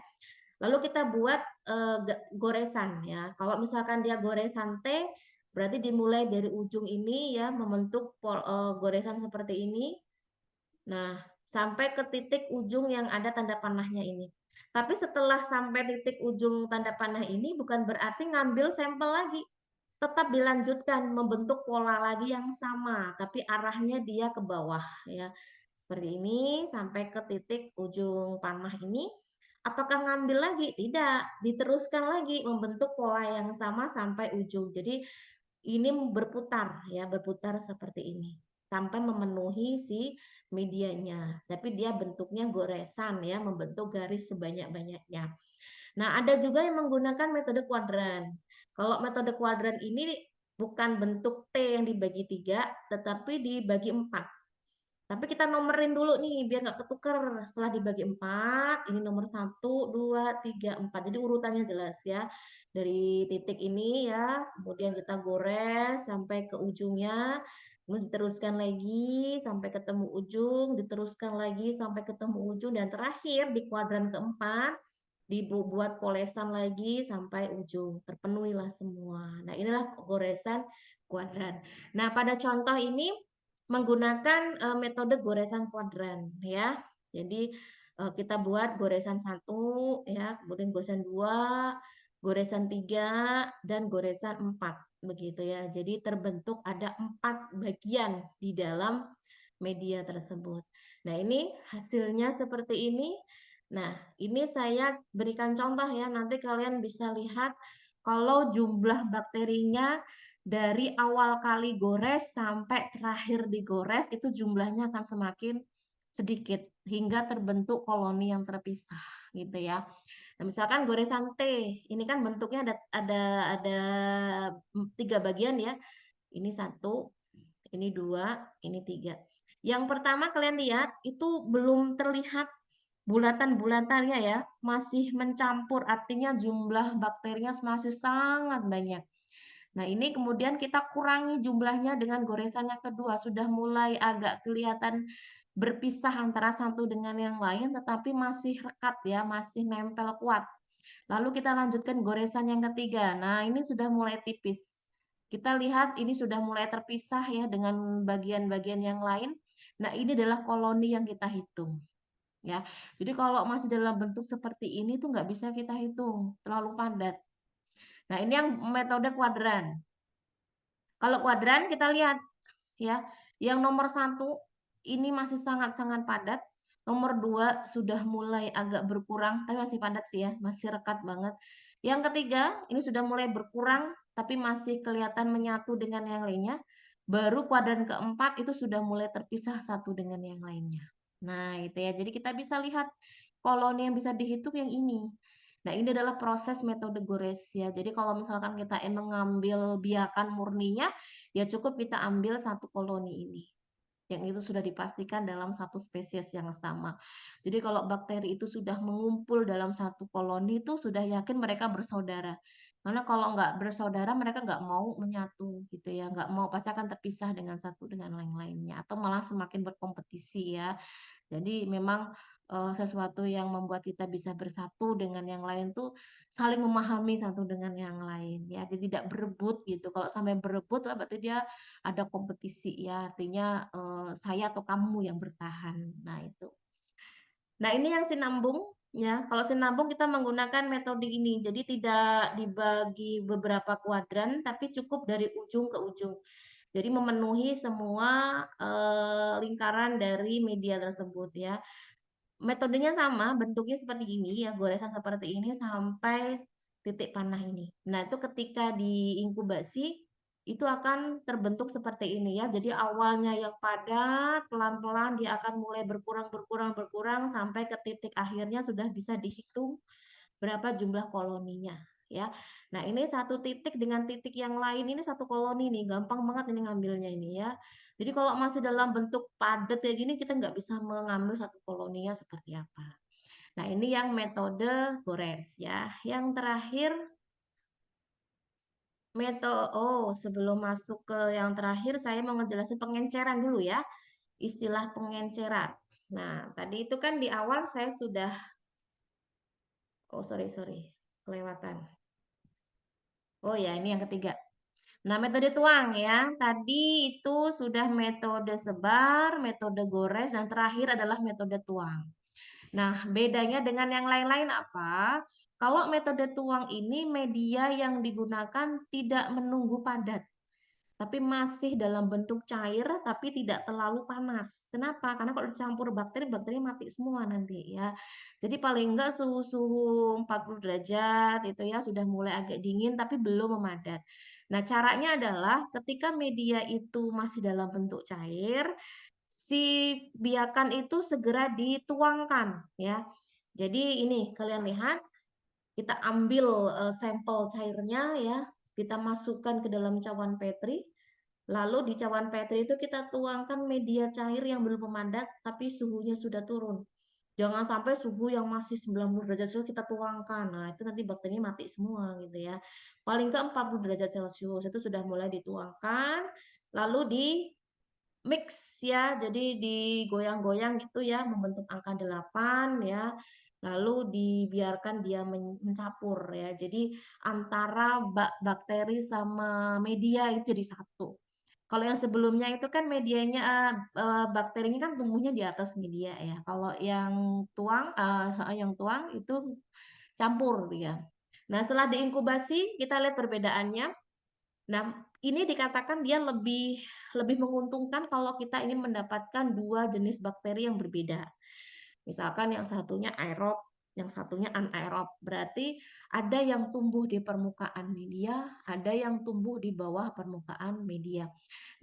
Lalu kita buat goresan ya. Kalau misalkan dia goresan T, berarti dimulai dari ujung ini ya, membentuk goresan seperti ini. Nah, sampai ke titik ujung yang ada tanda panahnya ini. Tapi setelah sampai titik ujung tanda panah ini bukan berarti ngambil sampel lagi. Tetap dilanjutkan membentuk pola lagi yang sama, tapi arahnya dia ke bawah ya. Seperti ini sampai ke titik ujung panah ini. Apakah ngambil lagi? Tidak, diteruskan lagi membentuk pola yang sama sampai ujung. Jadi ini berputar ya, berputar seperti ini sampai memenuhi si medianya. Tapi dia bentuknya goresan ya, membentuk garis sebanyak-banyaknya. Nah, ada juga yang menggunakan metode kuadran. Kalau metode kuadran ini bukan bentuk T yang dibagi 3, tetapi dibagi 4. Tapi kita nomerin dulu nih, biar nggak ketuker. Setelah dibagi 4, ini nomor 1, 2, 3, 4. Jadi urutannya jelas ya. Dari titik ini ya, kemudian kita gores sampai ke ujungnya. Kemudian diteruskan lagi sampai ketemu ujung, diteruskan lagi sampai ketemu ujung. Dan terakhir di kuadran keempat, dibuat polesan lagi sampai ujung. Terpenuhilah semua. Nah, inilah goresan kuadran. Nah, pada contoh ini menggunakan metode goresan kuadran ya. Jadi kita buat goresan 1 ya, kemudian goresan 2, goresan 3 dan goresan 4 begitu ya. Jadi terbentuk ada 4 bagian di dalam media tersebut. Nah, ini hasilnya seperti ini. Nah, ini saya berikan contoh ya, nanti kalian bisa lihat kalau jumlah bakterinya dari awal kali gores sampai terakhir digores itu jumlahnya akan semakin sedikit hingga terbentuk koloni yang terpisah gitu ya. Nah, misalkan goresan T, ini kan bentuknya ada 3 bagian ya. Ini 1, ini 2, ini 3. Yang pertama kalian lihat itu belum terlihat bulatan-bulatannya ya, masih mencampur, artinya jumlah bakterinya masih sangat banyak. Nah, ini kemudian kita kurangi jumlahnya dengan goresan yang kedua. Sudah mulai agak kelihatan berpisah antara satu dengan yang lain, tetapi masih rekat ya, masih nempel kuat. Lalu kita lanjutkan goresan yang ketiga. Nah, ini sudah mulai tipis. Kita lihat ini sudah mulai terpisah ya dengan bagian-bagian yang lain. Nah, ini adalah koloni yang kita hitung. Ya, jadi kalau masih dalam bentuk seperti ini tuh nggak bisa kita hitung, terlalu padat. Nah, ini yang metode kuadran. Kalau kuadran kita lihat ya, yang nomor 1 ini masih sangat-sangat padat. Nomor 2 sudah mulai agak berkurang, tapi masih padat sih ya, masih rekat banget. Yang ketiga ini sudah mulai berkurang, tapi masih kelihatan menyatu dengan yang lainnya. Baru kuadran keempat itu sudah mulai terpisah satu dengan yang lainnya. Nah, itu ya. Jadi kita bisa lihat koloni yang bisa dihitung yang ini. Nah, ini adalah proses metode gores ya. Jadi kalau misalkan kita emang ngambil biakan murninya, ya cukup kita ambil satu koloni ini. Yang itu sudah dipastikan dalam satu spesies yang sama. Jadi kalau bakteri itu sudah mengumpul dalam satu koloni itu sudah yakin mereka bersaudara. Karena kalau nggak bersaudara mereka nggak mau menyatu gitu ya, nggak mau pasti akan terpisah dengan satu dengan yang lainnya atau malah semakin berkompetisi ya. Jadi memang sesuatu yang membuat kita bisa bersatu dengan yang lain tuh saling memahami satu dengan yang lain ya. Jadi tidak berebut gitu. Kalau sampai berebut berarti dia ada kompetisi ya. Artinya saya atau kamu yang bertahan. Nah, itu. Nah, ini yang sinambung ya. Kalau sinambung kita menggunakan metode ini. Jadi tidak dibagi beberapa kuadran tapi cukup dari ujung ke ujung. Jadi memenuhi semua lingkaran dari media tersebut ya. Metodenya sama, bentuknya seperti ini ya, goresan seperti ini sampai titik panah ini. Nah, itu ketika diinkubasi itu akan terbentuk seperti ini ya. Jadi awalnya yang padat, pelan-pelan dia akan mulai berkurang sampai ke titik akhirnya sudah bisa dihitung berapa jumlah koloninya ya. Nah, ini satu titik dengan titik yang lain ini satu koloni nih, gampang banget ini ngambilnya ini ya. Jadi kalau masih dalam bentuk padat kayak gini kita nggak bisa mengambil satu koloninya seperti apa. Nah, ini yang metode gores ya. Yang terakhir sebelum masuk ke yang terakhir saya mau ngejelasin pengenceran dulu ya. Istilah pengenceran. Nah, tadi itu kan di awal saya sudah sorry, kelewatan. Oh ya, ini yang ketiga. Nah, metode tuang ya. Tadi itu sudah metode sebar, metode gores, dan terakhir adalah metode tuang. Nah, bedanya dengan yang lain-lain apa? Kalau metode tuang ini media yang digunakan tidak menunggu padat. tapi masih dalam bentuk cair, tapi tidak terlalu panas. Kenapa? Karena kalau dicampur bakteri, bakteri mati semua nanti ya. Jadi paling enggak suhu 40 derajat itu ya sudah mulai agak dingin, tapi belum memadat. Nah, caranya adalah ketika media itu masih dalam bentuk cair, si biakan itu segera dituangkan ya. Jadi ini kalian lihat, kita ambil sampel cairnya ya, kita masukkan ke dalam cawan Petri. Lalu di cawan Petri itu kita tuangkan media cair yang belum memadat tapi suhunya sudah turun. Jangan sampai suhu yang masih 90 derajat Celcius kita tuangkan. Nah, itu nanti bakterinya mati semua gitu ya. Paling ke 40 derajat Celcius itu sudah mulai dituangkan, lalu di mix ya. Jadi digoyang-goyang gitu ya, membentuk angka 8 ya. Lalu dibiarkan dia mencampur ya. Jadi antara bakteri sama media itu jadi satu. Kalau yang sebelumnya itu kan medianya bakterinya kan tumbuhnya di atas media ya. Kalau yang tuang itu campur ya. Nah, setelah diinkubasi kita lihat perbedaannya. Nah, ini dikatakan dia lebih menguntungkan kalau kita ingin mendapatkan dua jenis bakteri yang berbeda. Misalkan yang satunya aerob, yang satunya anaerob. Berarti ada yang tumbuh di permukaan media, ada yang tumbuh di bawah permukaan media.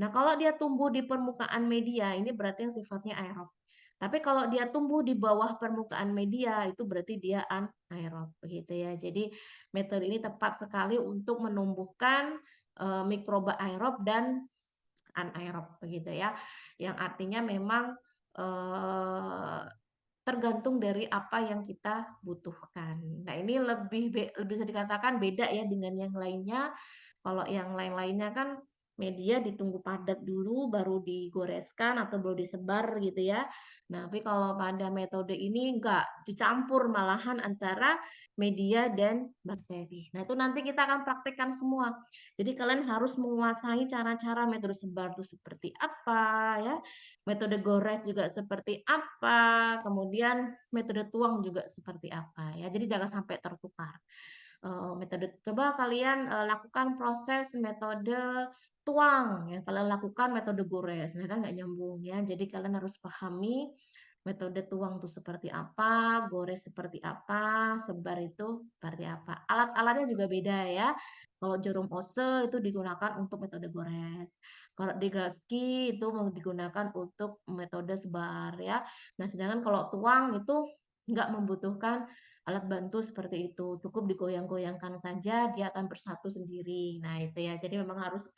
Nah, kalau dia tumbuh di permukaan media, ini berarti yang sifatnya aerob. Tapi kalau dia tumbuh di bawah permukaan media, itu berarti dia anaerob, begitu ya. Jadi metode ini tepat sekali untuk menumbuhkan mikroba aerob dan anaerob, begitu ya. Yang artinya memang tergantung dari apa yang kita butuhkan. Nah, ini lebih bisa dikatakan beda ya dengan yang lainnya. Kalau yang lain-lainnya kan media ditunggu padat dulu baru digoreskan atau baru disebar gitu ya. Nah, tapi kalau pada metode ini enggak, dicampur malahan antara media dan bakteri. Nah, itu nanti kita akan praktekkan semua. Jadi kalian harus menguasai cara-cara metode sebar itu seperti apa ya. Metode gores juga seperti apa, kemudian metode tuang juga seperti apa ya. Jadi jangan sampai tertukar. Metode coba kalian lakukan proses metode tuang ya, kalian lakukan metode gores, nah kan nggak nyambung ya. Jadi kalian harus pahami metode tuang itu seperti apa, gores seperti apa, sebar itu seperti apa. Alat-alatnya juga beda ya. Kalau jarum Ose itu digunakan untuk metode gores. Kalau di Galsky itu digunakan untuk metode sebar ya. Nah, sedangkan kalau tuang itu nggak membutuhkan alat bantu seperti itu, cukup digoyang-goyangkan saja, dia akan bersatu sendiri. Nah, itu ya. Jadi memang harus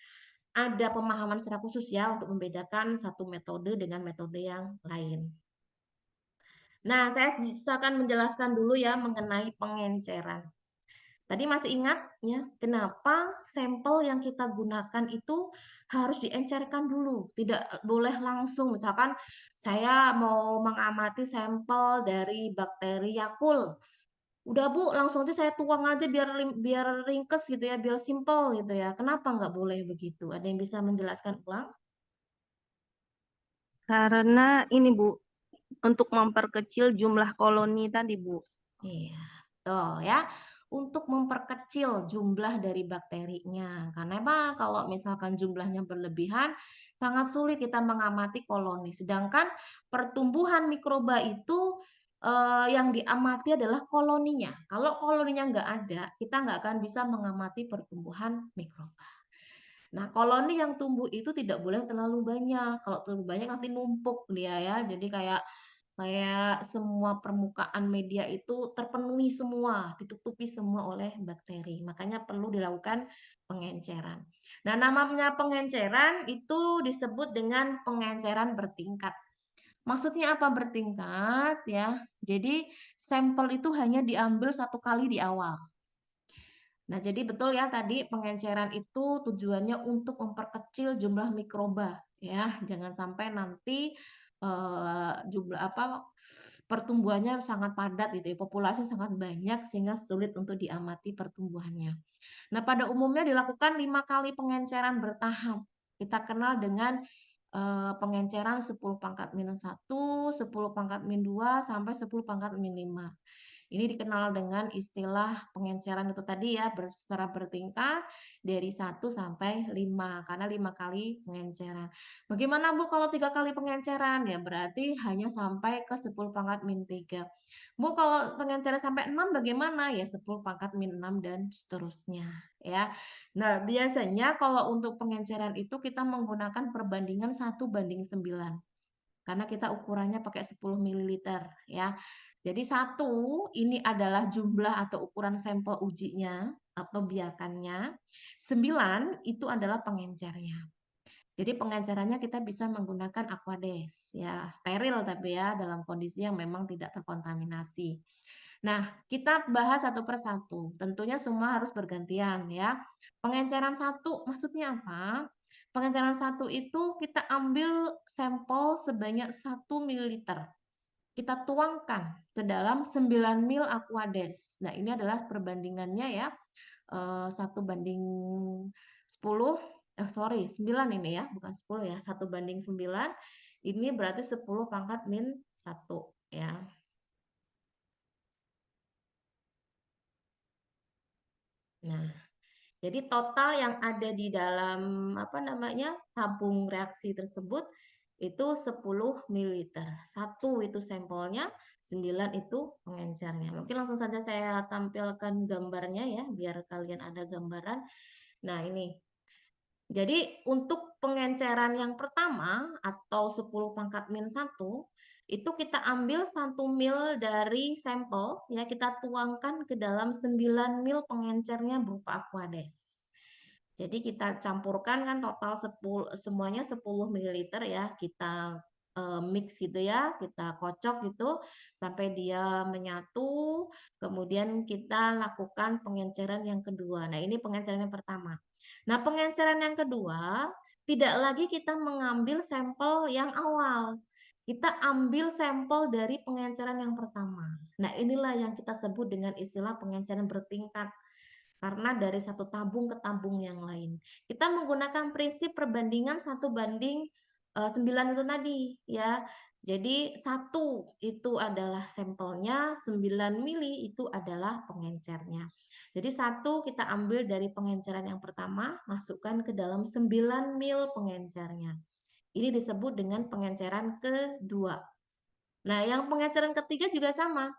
ada pemahaman secara khusus ya untuk membedakan satu metode dengan metode yang lain. Nah, saya akan menjelaskan dulu ya mengenai pengenceran. Tadi masih ingat ya, kenapa sampel yang kita gunakan itu harus diencerkan dulu, tidak boleh langsung. Misalkan saya mau mengamati sampel dari bakteri Yakul. Udah Bu, langsung aja saya tuang aja biar ringkes gitu ya, biar simple gitu ya. Kenapa nggak boleh begitu? Ada yang bisa menjelaskan ulang? Karena ini Bu, untuk memperkecil jumlah koloni tadi Bu. Iya, tuh ya. Untuk memperkecil jumlah dari bakterinya. Karena apa? Kalau misalkan jumlahnya berlebihan, sangat sulit kita mengamati koloni. Sedangkan pertumbuhan mikroba itu yang diamati adalah koloninya. Kalau koloninya nggak ada, kita nggak akan bisa mengamati pertumbuhan mikroba. Nah, koloni yang tumbuh itu tidak boleh terlalu banyak. Kalau terlalu banyak nanti numpuk dia ya. Jadi kayak kayak semua permukaan media itu terpenuhi semua, ditutupi semua oleh bakteri. Makanya perlu dilakukan pengenceran. Nah, namanya pengenceran itu disebut dengan pengenceran bertingkat. Maksudnya apa bertingkat ya? Jadi sampel itu hanya diambil satu kali di awal. Nah, jadi betul ya tadi pengenceran itu tujuannya untuk memperkecil jumlah mikroba ya. Jangan sampai nanti jumlah pertumbuhannya sangat padat gitu ya, populasi sangat banyak sehingga sulit untuk diamati pertumbuhannya. Nah, pada umumnya dilakukan 5 kali pengenceran bertahap. Kita kenal dengan pengenceran 10 pangkat minus 1, 10 pangkat min 2 sampai 10 pangkat min 5. Ini dikenal dengan istilah pengenceran itu tadi ya, secara bertingkat dari 1 sampai 5, karena 5 kali pengenceran. Bagaimana Bu kalau 3 kali pengenceran? Ya berarti hanya sampai ke 10 pangkat min 3. Bu kalau pengenceran sampai 6 bagaimana? Ya 10 pangkat min 6 dan seterusnya ya. Nah, biasanya kalau untuk pengenceran itu kita menggunakan perbandingan 1:9. Karena kita ukurannya pakai 10 ml ya. Jadi 1 ini adalah jumlah atau ukuran sampel ujinya atau biakannya. 9 itu adalah pengencernya. Jadi pengencerannya kita bisa menggunakan Aquades ya, steril tapi ya dalam kondisi yang memang tidak terkontaminasi. Nah, kita bahas satu persatu. Tentunya semua harus bergantian ya. Pengenceran 1 maksudnya apa? Pengenceran 1 itu kita ambil sampel sebanyak 1 ml. Kita tuangkan ke dalam 9 ml Aquades. Nah, ini adalah perbandingannya ya. 1:10, sorry 9 ini ya, bukan 10 ya. 1:9, ini berarti 10 pangkat min 1 ya. Nah, jadi total yang ada di dalam tabung reaksi tersebut itu 10 ml. 1 itu sampelnya, 9 itu pengencernya. Mungkin langsung saja saya tampilkan gambarnya ya, biar kalian ada gambaran. Nah, ini. Jadi untuk pengenceran yang pertama atau 10 pangkat min 1, itu kita ambil 1 mil dari sampel, ya kita tuangkan ke dalam 9 mil pengencernya berupa Aquades. Jadi kita campurkan kan total 10, semuanya 10 ml ya, kita mix gitu ya, kita kocok gitu sampai dia menyatu, kemudian kita lakukan pengenceran yang kedua. Nah, ini pengenceran yang pertama. Nah, pengenceran yang kedua, tidak lagi kita mengambil sampel yang awal. Kita ambil sampel dari pengenceran yang pertama. Nah, inilah yang kita sebut dengan istilah pengenceran bertingkat. Karena dari satu tabung ke tabung yang lain. Kita menggunakan prinsip perbandingan 1:9 itu tadi ya. Jadi 1 itu adalah sampelnya, 9 mili itu adalah pengencernya. Jadi 1 kita ambil dari pengenceran yang pertama, masukkan ke dalam 9 mil pengencernya. Ini disebut dengan pengenceran kedua. Nah, yang pengenceran ketiga juga sama.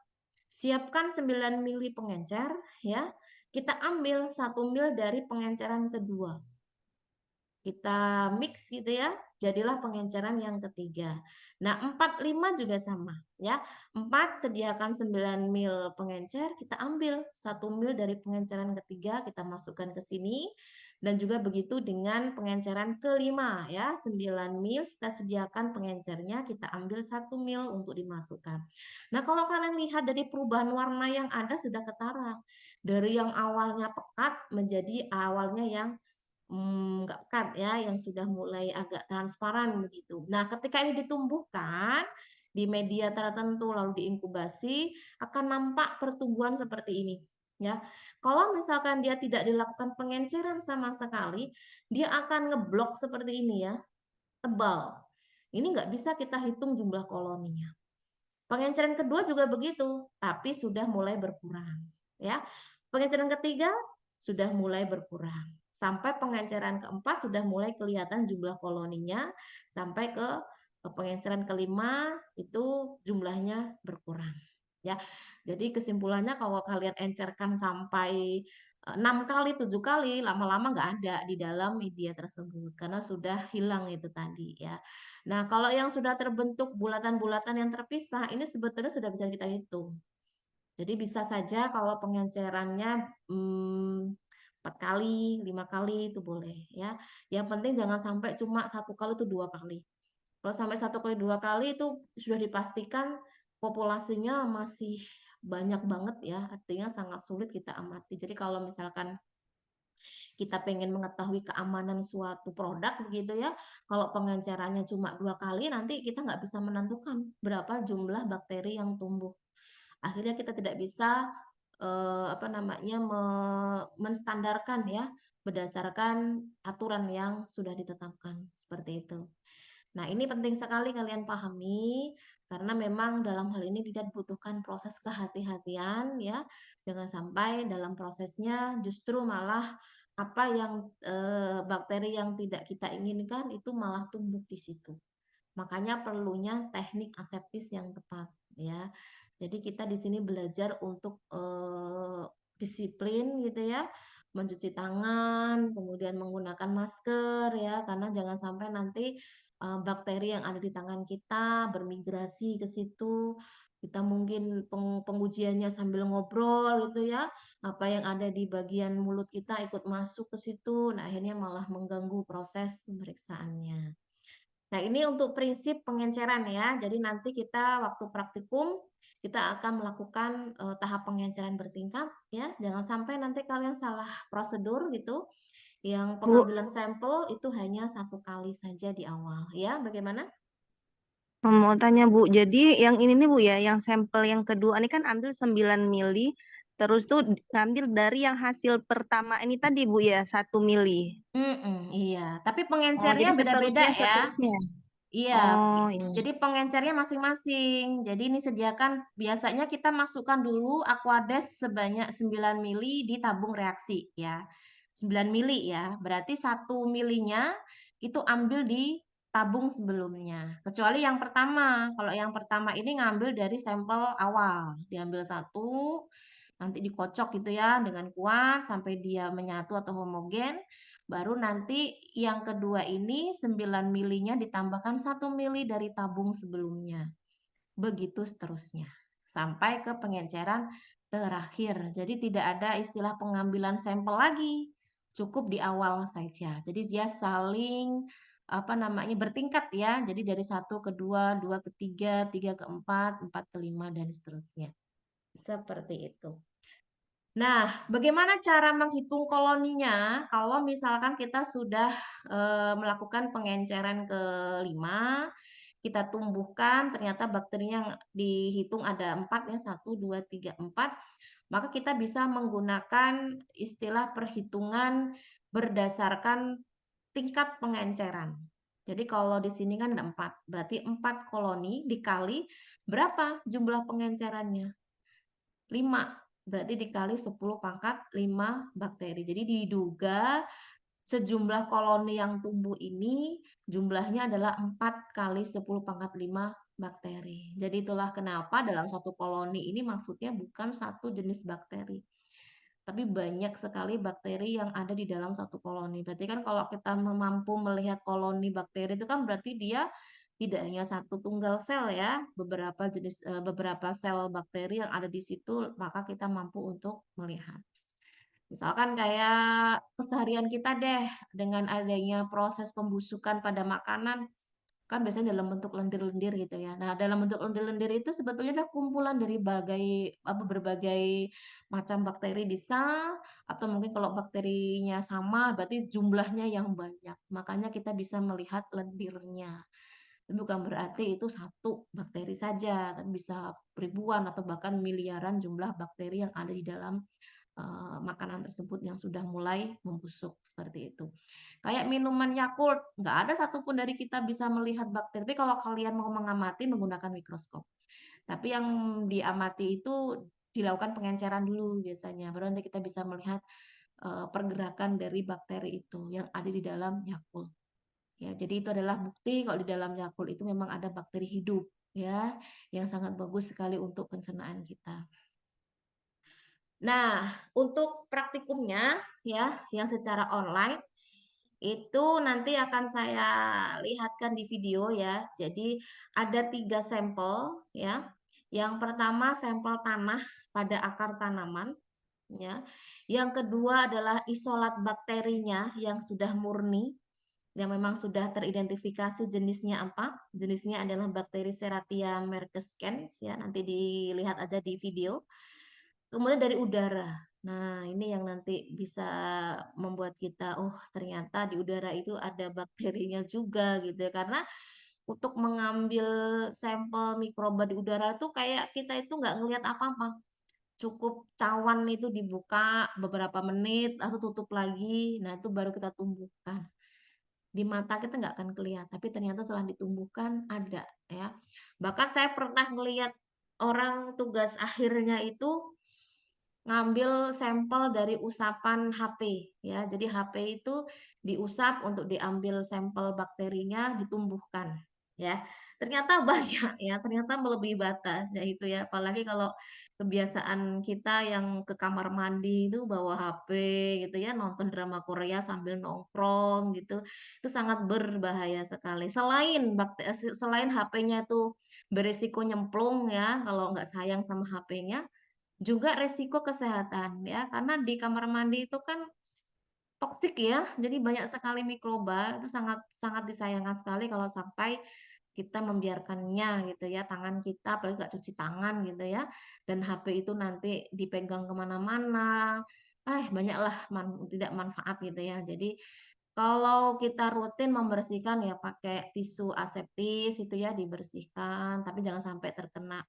Siapkan 9 mili pengencer ya. Kita ambil 1 mil dari pengenceran kedua. Kita mix gitu ya, jadilah pengenceran yang ketiga. Nah, 4, 5 juga sama ya. 4 sediakan 9 mil pengencer, kita ambil 1 mil dari pengenceran ketiga, kita masukkan ke sini. Dan juga begitu dengan pengenceran kelima ya, 9 mil kita sediakan pengencernya, kita ambil 1 mil untuk dimasukkan. Nah, kalau kalian lihat dari perubahan warna yang ada sudah ketara. Dari yang awalnya pekat menjadi awalnya yang nggak pekat ya, yang sudah mulai agak transparan begitu. Nah, ketika ini ditumbuhkan di media tertentu lalu diinkubasi, akan nampak pertumbuhan seperti ini. Ya, kalau misalkan dia tidak dilakukan pengenceran sama sekali, dia akan ngeblok seperti ini ya, tebal. Ini nggak bisa kita hitung jumlah koloninya. Pengenceran kedua juga begitu, tapi sudah mulai berkurang. Ya, pengenceran ketiga sudah mulai berkurang. Sampai pengenceran keempat sudah mulai kelihatan jumlah koloninya, sampai ke pengenceran kelima itu jumlahnya berkurang. Ya, jadi kesimpulannya kalau kalian encerkan sampai 6 kali, 7 kali, lama-lama nggak ada di dalam media tersebut karena sudah hilang itu tadi ya. Nah, kalau yang sudah terbentuk bulatan-bulatan yang terpisah, ini sebetulnya sudah bisa kita hitung. Jadi bisa saja kalau pengencerannya 4 kali, 5 kali itu boleh ya. Yang penting jangan sampai cuma 1 kali itu 2 kali. Kalau sampai 1 kali 2 kali itu sudah dipastikan populasinya masih banyak banget ya, artinya sangat sulit kita amati. Jadi kalau misalkan kita pengen mengetahui keamanan suatu produk begitu ya, kalau pengencerannya cuma 2 kali nanti kita nggak bisa menentukan berapa jumlah bakteri yang tumbuh. Akhirnya kita tidak bisa menstandarkan ya berdasarkan aturan yang sudah ditetapkan seperti itu. Nah, ini penting sekali kalian pahami karena memang dalam hal ini tidak dibutuhkan proses kehati-hatian ya. Jangan sampai dalam prosesnya justru malah apa yang bakteri yang tidak kita inginkan itu malah tumbuh di situ. Makanya perlunya teknik aseptis yang tepat ya. Jadi kita di sini belajar untuk disiplin gitu ya, mencuci tangan, kemudian menggunakan masker ya, karena jangan sampai nanti bakteri yang ada di tangan kita bermigrasi ke situ. Kita mungkin pengujiannya sambil ngobrol gitu ya, apa yang ada di bagian mulut kita ikut masuk ke situ. Nah, akhirnya malah mengganggu proses pemeriksaannya. Nah, ini untuk prinsip pengenceran ya. Jadi nanti kita waktu praktikum kita akan melakukan tahap pengenceran bertingkat ya. Jangan sampai nanti kalian salah prosedur gitu. Yang Bu, pengambilan sampel itu hanya 1 kali saja di awal ya. Bagaimana? mau tanya Bu, jadi yang ini nih Bu ya, yang sampel yang kedua ini kan ambil 9 mili, terus tuh ngambil dari yang hasil pertama ini tadi Bu ya, 1 mili. Iya, tapi Oh, pengencernya jadi beda-beda seterusnya ya. seterusnya. Iya, Oh, ini. jadi pengencernya masing-masing. Jadi ini sediakan, biasanya kita masukkan dulu Aquades sebanyak 9 mili di tabung reaksi ya. 9 mili ya, berarti 1 milinya itu ambil di tabung sebelumnya. Kecuali yang pertama, kalau yang pertama ini ngambil dari sampel awal. Diambil 1, nanti dikocok gitu ya dengan kuat sampai dia menyatu atau homogen. Baru nanti yang kedua ini 9 milinya ditambahkan 1 mili dari tabung sebelumnya. Begitu seterusnya. Sampai ke pengenceran terakhir. Jadi tidak ada istilah pengambilan sampel lagi. Cukup di awal saja. Jadi dia saling bertingkat ya. Jadi dari 1 ke 2, 2 ke 3, 3 ke 4, 4 ke 5 dan seterusnya. Seperti itu. Nah, bagaimana cara menghitung koloninya kalau misalkan kita sudah melakukan pengenceran ke-5, kita tumbuhkan, ternyata bakterinya yang dihitung ada 4 ya, 1, 2, 3, 4, maka kita bisa menggunakan istilah perhitungan berdasarkan tingkat pengenceran. Jadi kalau di sini kan ada 4, berarti 4 koloni dikali berapa jumlah pengencerannya? 5. Berarti dikali 10 pangkat 5 bakteri. Jadi diduga sejumlah koloni yang tumbuh ini jumlahnya adalah 4 kali 10 pangkat 5 bakteri. Jadi itulah kenapa dalam satu koloni ini maksudnya bukan satu jenis bakteri. Tapi banyak sekali bakteri yang ada di dalam satu koloni. Berarti kan kalau kita mampu melihat koloni bakteri itu kan berarti dia tidak hanya satu tunggal sel ya, beberapa sel bakteri yang ada di situ, maka kita mampu untuk melihat. Misalkan kayak keseharian kita deh, dengan adanya proses pembusukan pada makanan, kan biasanya dalam bentuk lendir-lendir gitu ya. Nah, dalam bentuk lendir-lendir itu sebetulnya adalah kumpulan dari berbagai macam bakteri bisa, atau mungkin kalau bakterinya sama, berarti jumlahnya yang banyak. Makanya kita bisa melihat lendirnya. Bukan berarti itu satu bakteri saja, tapi bisa ribuan atau bahkan miliaran jumlah bakteri yang ada di dalam makanan tersebut yang sudah mulai membusuk seperti itu. Kayak minuman Yakult, nggak ada satupun dari kita bisa melihat bakteri. Tapi kalau kalian mau mengamati menggunakan mikroskop. Tapi yang diamati itu dilakukan pengenceran dulu biasanya. Baru nanti kita bisa melihat pergerakan dari bakteri itu yang ada di dalam Yakult. Ya, jadi itu adalah bukti kalau di dalam Yakult itu memang ada bakteri hidup ya, yang sangat bagus sekali untuk pencernaan kita. Nah, untuk praktikumnya ya, yang secara online itu nanti akan saya lihatkan di video ya. Jadi ada 3 sampel ya. Yang pertama sampel tanah pada akar tanaman ya. Yang kedua adalah isolat bakterinya yang sudah murni, yang memang sudah teridentifikasi jenisnya apa. Jenisnya adalah bakteri Serratia mercescens ya. Nanti dilihat aja di video. Kemudian dari udara. Nah, ini yang nanti bisa membuat kita, oh ternyata di udara itu ada bakterinya juga gitu ya. Karena untuk mengambil sampel mikroba di udara itu kayak kita itu nggak ngelihat apa-apa. Cukup cawan itu dibuka beberapa menit, atau tutup lagi. Nah, itu baru kita tumbuhkan. di mata kita nggak akan kelihatan, tapi ternyata setelah ditumbuhkan ada ya. Bahkan saya pernah melihat orang tugas akhirnya itu ngambil sampel dari usapan HP ya. Jadi HP itu diusap untuk diambil sampel bakterinya ditumbuhkan ya. Ternyata banyak ya, ternyata melebihi batas ya itu ya. Apalagi kalau kebiasaan kita yang ke kamar mandi itu bawa HP gitu ya, nonton drama Korea sambil nongkrong gitu. Itu sangat berbahaya sekali. Selain HP-nya itu berisiko nyemplung ya kalau nggak sayang sama HP-nya, juga resiko kesehatan ya, karena di kamar mandi itu kan toksik ya, jadi banyak sekali mikroba, itu sangat sangat disayangkan sekali kalau sampai kita membiarkannya gitu ya, tangan kita apalagi nggak cuci tangan gitu ya, dan HP itu nanti dipegang kemana-mana, banyaklah tidak manfaat gitu ya. Jadi kalau kita rutin membersihkan ya pakai tisu aseptis itu ya dibersihkan, tapi jangan sampai terkena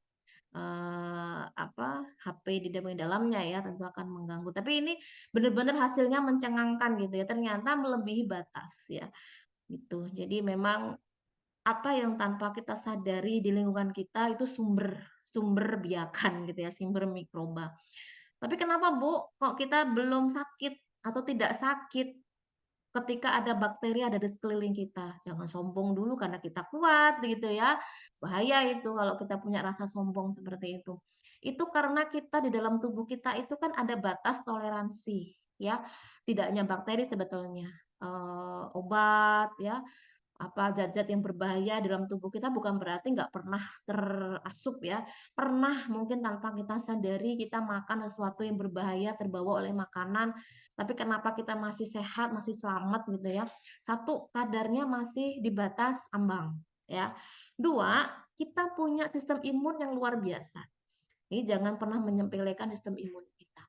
HP di dalamnya ya, tentu akan mengganggu. Tapi ini benar-benar hasilnya mencengangkan gitu ya, ternyata melebihi batas ya, gitu. Jadi memang apa yang tanpa kita sadari di lingkungan kita itu sumber sumber biakan gitu ya, sumber mikroba. Tapi kenapa Bu, kok kita belum sakit atau tidak sakit ketika ada bakteri ada di sekeliling kita? Jangan sombong dulu karena kita kuat gitu ya. Bahaya itu kalau kita punya rasa sombong seperti itu. Itu karena kita di dalam tubuh kita itu kan ada batas toleransi ya. Tidak hanya bakteri sebetulnya. Obat ya, zat-zat yang berbahaya dalam tubuh kita bukan berarti nggak pernah terasup ya. Pernah mungkin tanpa kita sadari kita makan sesuatu yang berbahaya terbawa oleh makanan, tapi kenapa kita masih sehat, masih selamat gitu ya. Satu, kadarnya masih di batas ambang ya. Dua, kita punya sistem imun yang luar biasa. Ini jangan pernah menyepelekan sistem imun kita.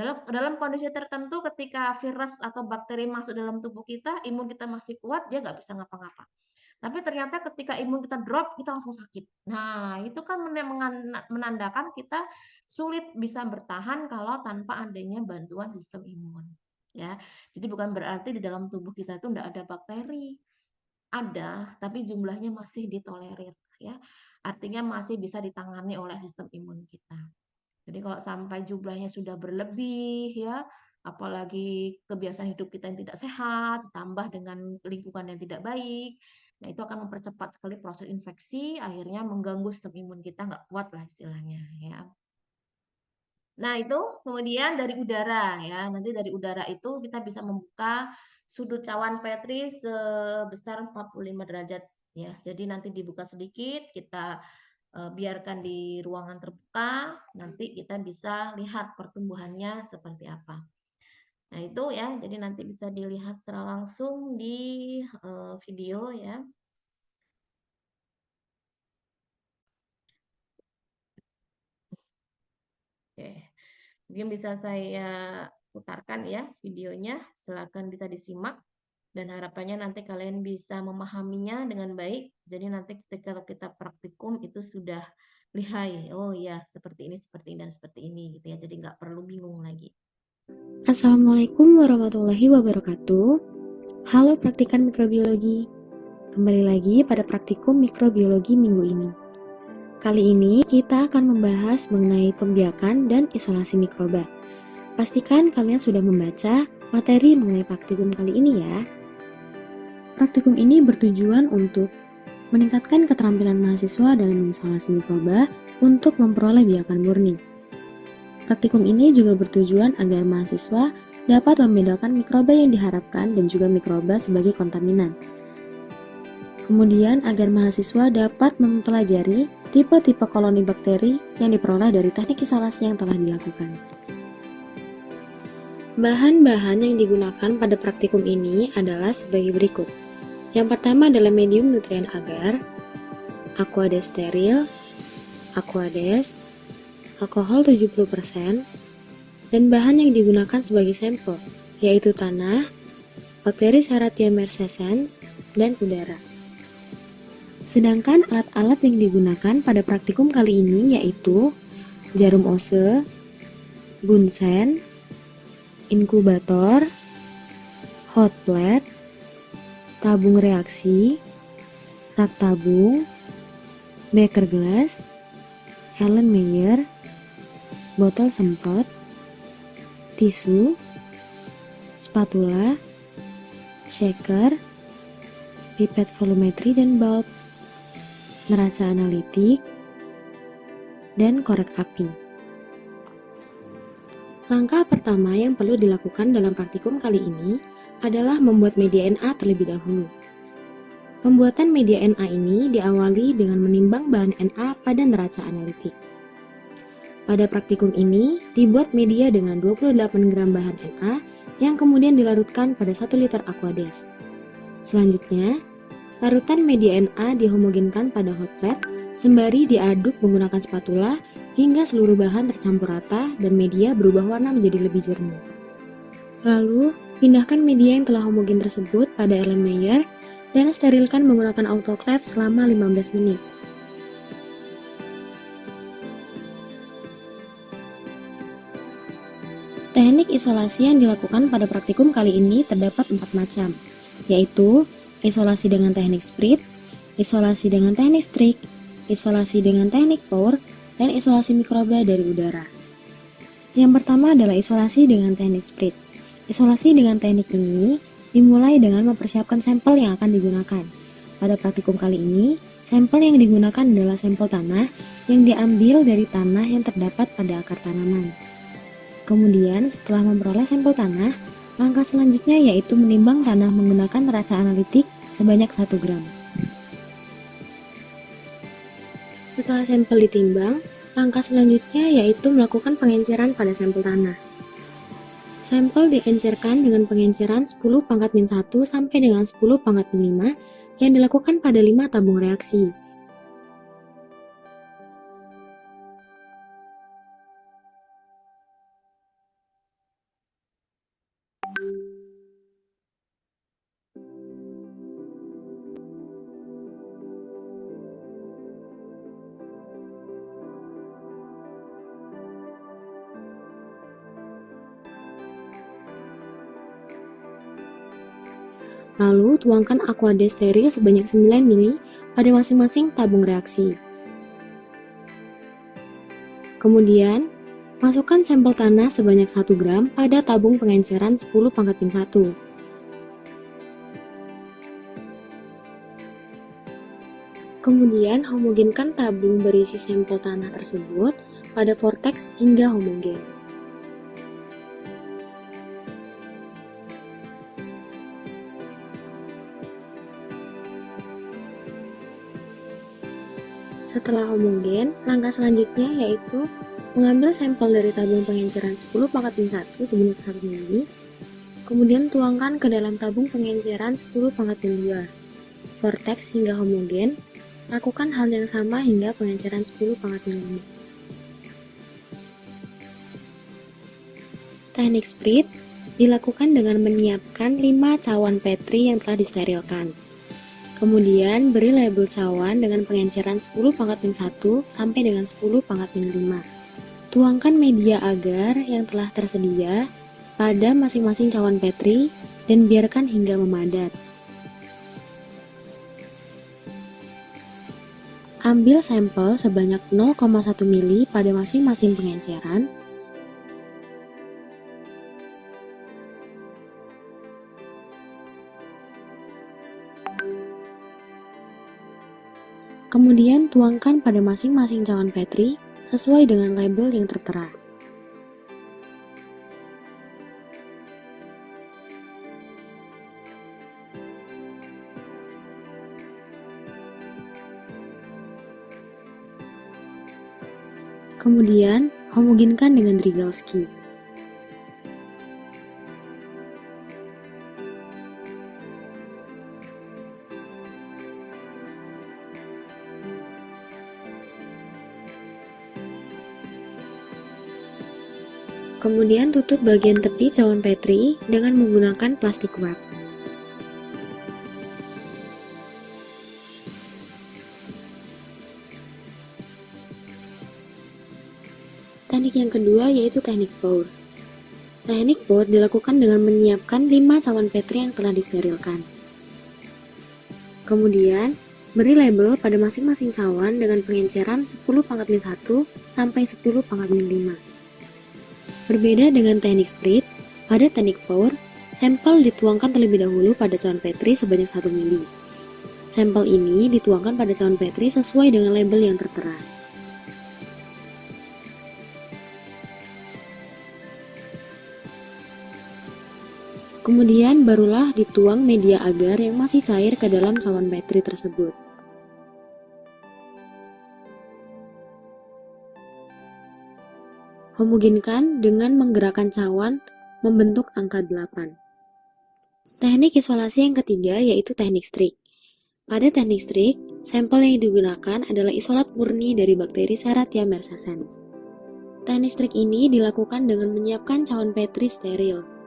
Dalam kondisi tertentu ketika virus atau bakteri masuk dalam tubuh kita, imun kita masih kuat, dia nggak bisa ngapa-ngapa. Tapi ternyata ketika imun kita drop, kita langsung sakit. Nah, itu kan menandakan kita sulit bisa bertahan kalau tanpa adanya bantuan sistem imun. Ya, jadi bukan berarti di dalam tubuh kita itu nggak ada bakteri. Ada, tapi jumlahnya masih ditolerir. Ya, artinya masih bisa ditangani oleh sistem imun kita. Jadi kalau sampai jumlahnya sudah berlebih ya, apalagi kebiasaan hidup kita yang tidak sehat, ditambah dengan lingkungan yang tidak baik, nah itu akan mempercepat sekali proses infeksi, akhirnya mengganggu sistem imun kita nggak kuat lah istilahnya ya. Nah itu kemudian dari udara ya, nanti dari udara itu kita bisa membuka sudut cawan Petri sebesar 45 derajat ya. Jadi nanti dibuka sedikit, kita biarkan di ruangan terbuka, nanti kita bisa lihat pertumbuhannya seperti apa. Nah itu ya, jadi nanti bisa dilihat secara langsung di video ya. Oke, mungkin bisa saya putarkan ya videonya, silakan bisa disimak. Dan harapannya nanti kalian bisa memahaminya dengan baik. Jadi nanti ketika kita praktikum itu sudah lihai. Oh ya, seperti ini, dan seperti ini gitu ya. Jadi nggak perlu bingung lagi. Assalamualaikum warahmatullahi wabarakatuh. Halo praktikan mikrobiologi. Kembali lagi pada praktikum mikrobiologi minggu ini. Kali ini kita akan membahas mengenai pembiakan dan isolasi mikroba. Pastikan kalian sudah membaca materi mengenai praktikum kali ini ya. Praktikum ini bertujuan untuk meningkatkan keterampilan mahasiswa dalam mengisolasi mikroba untuk memperoleh biakan murni. Praktikum ini juga bertujuan agar mahasiswa dapat membedakan mikroba yang diharapkan dan juga mikroba sebagai kontaminan. Kemudian agar mahasiswa dapat mempelajari tipe-tipe koloni bakteri yang diperoleh dari teknik isolasi yang telah dilakukan. Bahan-bahan yang digunakan pada praktikum ini adalah sebagai berikut. Yang pertama adalah medium nutrien agar, aquades steril, aquades, alkohol 70%, dan bahan yang digunakan sebagai sampel, yaitu tanah, bakteri Serratia mercescens, dan udara. Sedangkan alat-alat yang digunakan pada praktikum kali ini yaitu jarum ose, bunsen, inkubator, hot plate, tabung reaksi, rak tabung, beker gelas, Erlenmeyer, botol semprot, tisu, spatula, shaker, pipet volumetri dan bulb, neraca analitik, dan korek api. Langkah pertama yang perlu dilakukan dalam praktikum kali ini adalah membuat media Na terlebih dahulu. Pembuatan media Na ini diawali dengan menimbang bahan Na pada neraca analitik. Pada praktikum ini, dibuat media dengan 28 gram bahan Na yang kemudian dilarutkan pada 1 liter aquades. Selanjutnya, larutan media Na dihomogenkan pada hot plate sembari diaduk menggunakan spatula hingga seluruh bahan tercampur rata dan media berubah warna menjadi lebih jernih. Lalu, pindahkan media yang telah homogen tersebut pada Erlenmeyer dan sterilkan menggunakan autoclave selama 15 menit. Teknik isolasi yang dilakukan pada praktikum kali ini terdapat 4 macam, yaitu isolasi dengan teknik sprit, isolasi dengan teknik strik, isolasi dengan teknik pour, dan isolasi mikroba dari udara. Yang pertama adalah isolasi dengan teknik sprit. Isolasi dengan teknik ini dimulai dengan mempersiapkan sampel yang akan digunakan. Pada praktikum kali ini, sampel yang digunakan adalah sampel tanah yang diambil dari tanah yang terdapat pada akar tanaman. Kemudian, setelah memperoleh sampel tanah, langkah selanjutnya yaitu menimbang tanah menggunakan neraca analitik sebanyak 1 gram. Setelah sampel ditimbang, langkah selanjutnya yaitu melakukan pengenceran pada sampel tanah. Sampel diencerkan dengan pengenceran 10 pangkat min 1 sampai dengan 10 pangkat min 5 yang dilakukan pada 5 tabung reaksi. Lalu tuangkan aquades steril sebanyak 9 ml pada masing-masing tabung reaksi. Kemudian, masukkan sampel tanah sebanyak 1 gram pada tabung pengenceran 10 pangkat min 1. Kemudian, homogenkan tabung berisi sampel tanah tersebut pada vortex hingga homogen. Setelah homogen, langkah selanjutnya yaitu mengambil sampel dari tabung pengenceran 10 pangkat min 1 sebanyak 1 ml, kemudian tuangkan ke dalam tabung pengenceran 10 pangkat min 2. Vortex hingga homogen, lakukan hal yang sama hingga pengenceran 10 pangkat min 5. Teknik sprit dilakukan dengan menyiapkan 5 cawan Petri yang telah disterilkan. Kemudian beri label cawan dengan pengenceran 10 pangkat min 1 sampai dengan 10 pangkat min 5. Tuangkan media agar yang telah tersedia pada masing-masing cawan Petri dan biarkan hingga memadat. Ambil sampel sebanyak 0,1 ml pada masing-masing pengenceran. Kemudian tuangkan pada masing-masing cawan Petri sesuai dengan label yang tertera. Kemudian, homogenkan dengan Drygalski. Kemudian tutup bagian tepi cawan Petri dengan menggunakan plastik wrap. Teknik yang kedua yaitu teknik pour. Teknik pour dilakukan dengan menyiapkan 5 cawan Petri yang telah disterilkan. Kemudian, beri label pada masing-masing cawan dengan pengenceran 10 pangkat min 1 sampai 10 pangkat min 5. Berbeda dengan teknik sprit, pada teknik pour, sampel dituangkan terlebih dahulu pada cawan Petri sebanyak 1 mili. Sampel ini dituangkan pada cawan Petri sesuai dengan label yang tertera. Kemudian barulah dituang media agar yang masih cair ke dalam cawan Petri tersebut. Homogenkan dengan menggerakkan cawan membentuk angka 8. Teknik isolasi yang ketiga yaitu teknik Strik. Pada teknik Strik, sampel yang digunakan adalah isolat murni dari bakteri Serratia mercescens. Teknik Strik ini dilakukan dengan menyiapkan cawan Petri steril.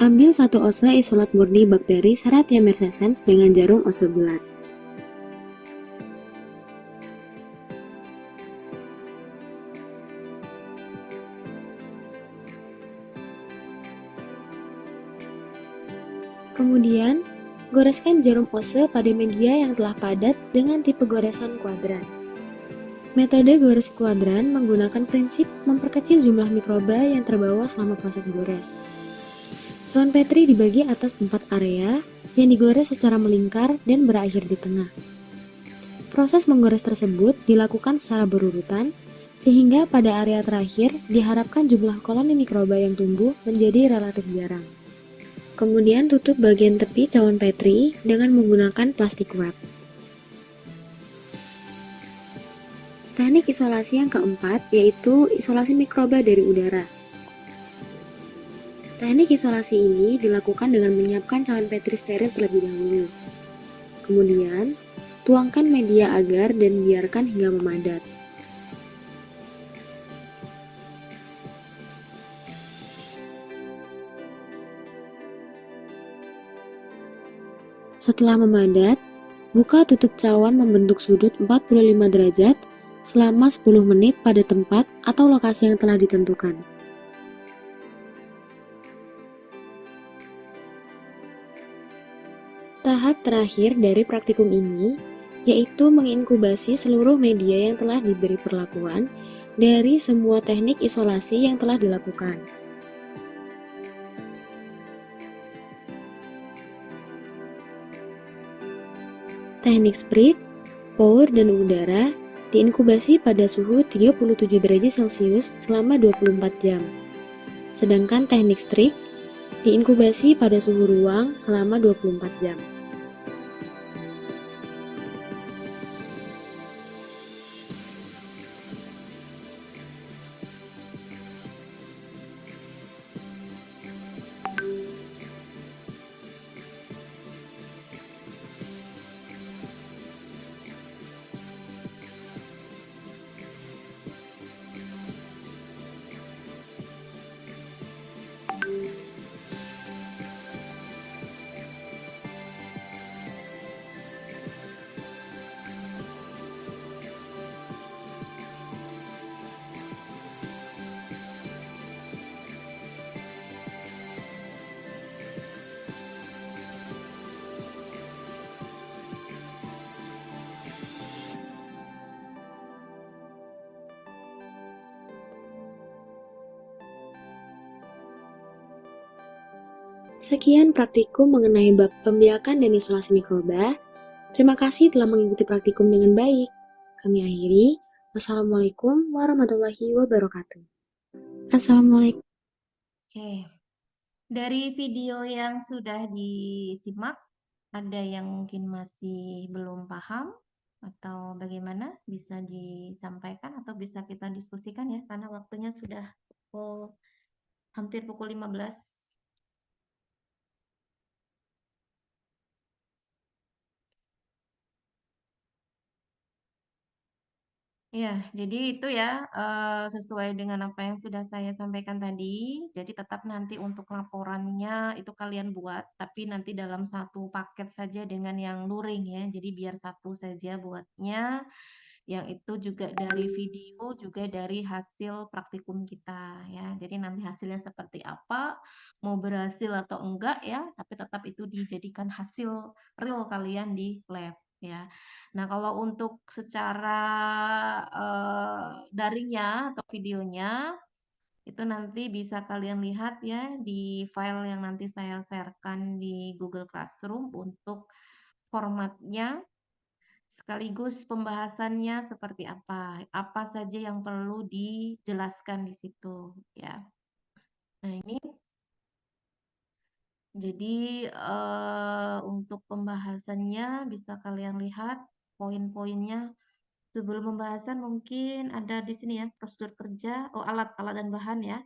Ambil 1 oz isolat murni bakteri Serratia mercescens dengan jarum ose bulat. Kemudian, goreskan jarum ose pada media yang telah padat dengan tipe goresan kuadran. Metode gores kuadran menggunakan prinsip memperkecil jumlah mikroba yang terbawa selama proses gores. Cawan Petri dibagi atas 4 area yang digores secara melingkar dan berakhir di tengah. Proses menggores tersebut dilakukan secara berurutan, sehingga pada area terakhir diharapkan jumlah koloni mikroba yang tumbuh menjadi relatif jarang. Kemudian tutup bagian tepi cawan Petri dengan menggunakan plastik wrap. Teknik isolasi yang keempat yaitu isolasi mikroba dari udara. Teknik isolasi ini dilakukan dengan menyiapkan cawan Petri steril terlebih dahulu. Kemudian, tuangkan media agar dan biarkan hingga memadat. Setelah memadat, buka tutup cawan membentuk sudut 45 derajat selama 10 menit pada tempat atau lokasi yang telah ditentukan. Tahap terakhir dari praktikum ini yaitu menginkubasi seluruh media yang telah diberi perlakuan dari semua teknik isolasi yang telah dilakukan. Teknik sprit, pour, dan udara diinkubasi pada suhu 37 derajat Celcius selama 24 jam. Sedangkan teknik strik diinkubasi pada suhu ruang selama 24 jam. Sekian praktikum mengenai bab pembiakan dan isolasi mikroba. Terima kasih telah mengikuti praktikum dengan baik. Kami akhiri. Wassalamualaikum warahmatullahi wabarakatuh. Assalamualaikum. Oke, dari video yang sudah disimak, ada yang mungkin masih belum paham atau bagaimana? Bisa disampaikan atau bisa kita diskusikan ya, karena waktunya sudah hampir pukul 15. Iya, jadi itu ya, sesuai dengan apa yang sudah saya sampaikan tadi. Jadi tetap nanti untuk laporannya itu kalian buat, tapi nanti dalam satu paket saja dengan yang luring ya. Jadi biar satu saja buatnya, yang itu juga dari video, juga dari hasil praktikum kita ya. Jadi nanti hasilnya seperti apa, mau berhasil atau enggak ya, tapi tetap itu dijadikan hasil real kalian di lab ya. Nah, kalau untuk secara daringnya atau videonya itu nanti bisa kalian lihat ya di file yang nanti saya sharekan di Google Classroom untuk formatnya sekaligus pembahasannya seperti apa saja yang perlu dijelaskan di situ ya. Nah, ini jadi untuk pembahasannya bisa kalian lihat poin-poinnya. Sebelum pembahasan mungkin ada di sini ya prosedur kerja, alat-alat dan bahan ya.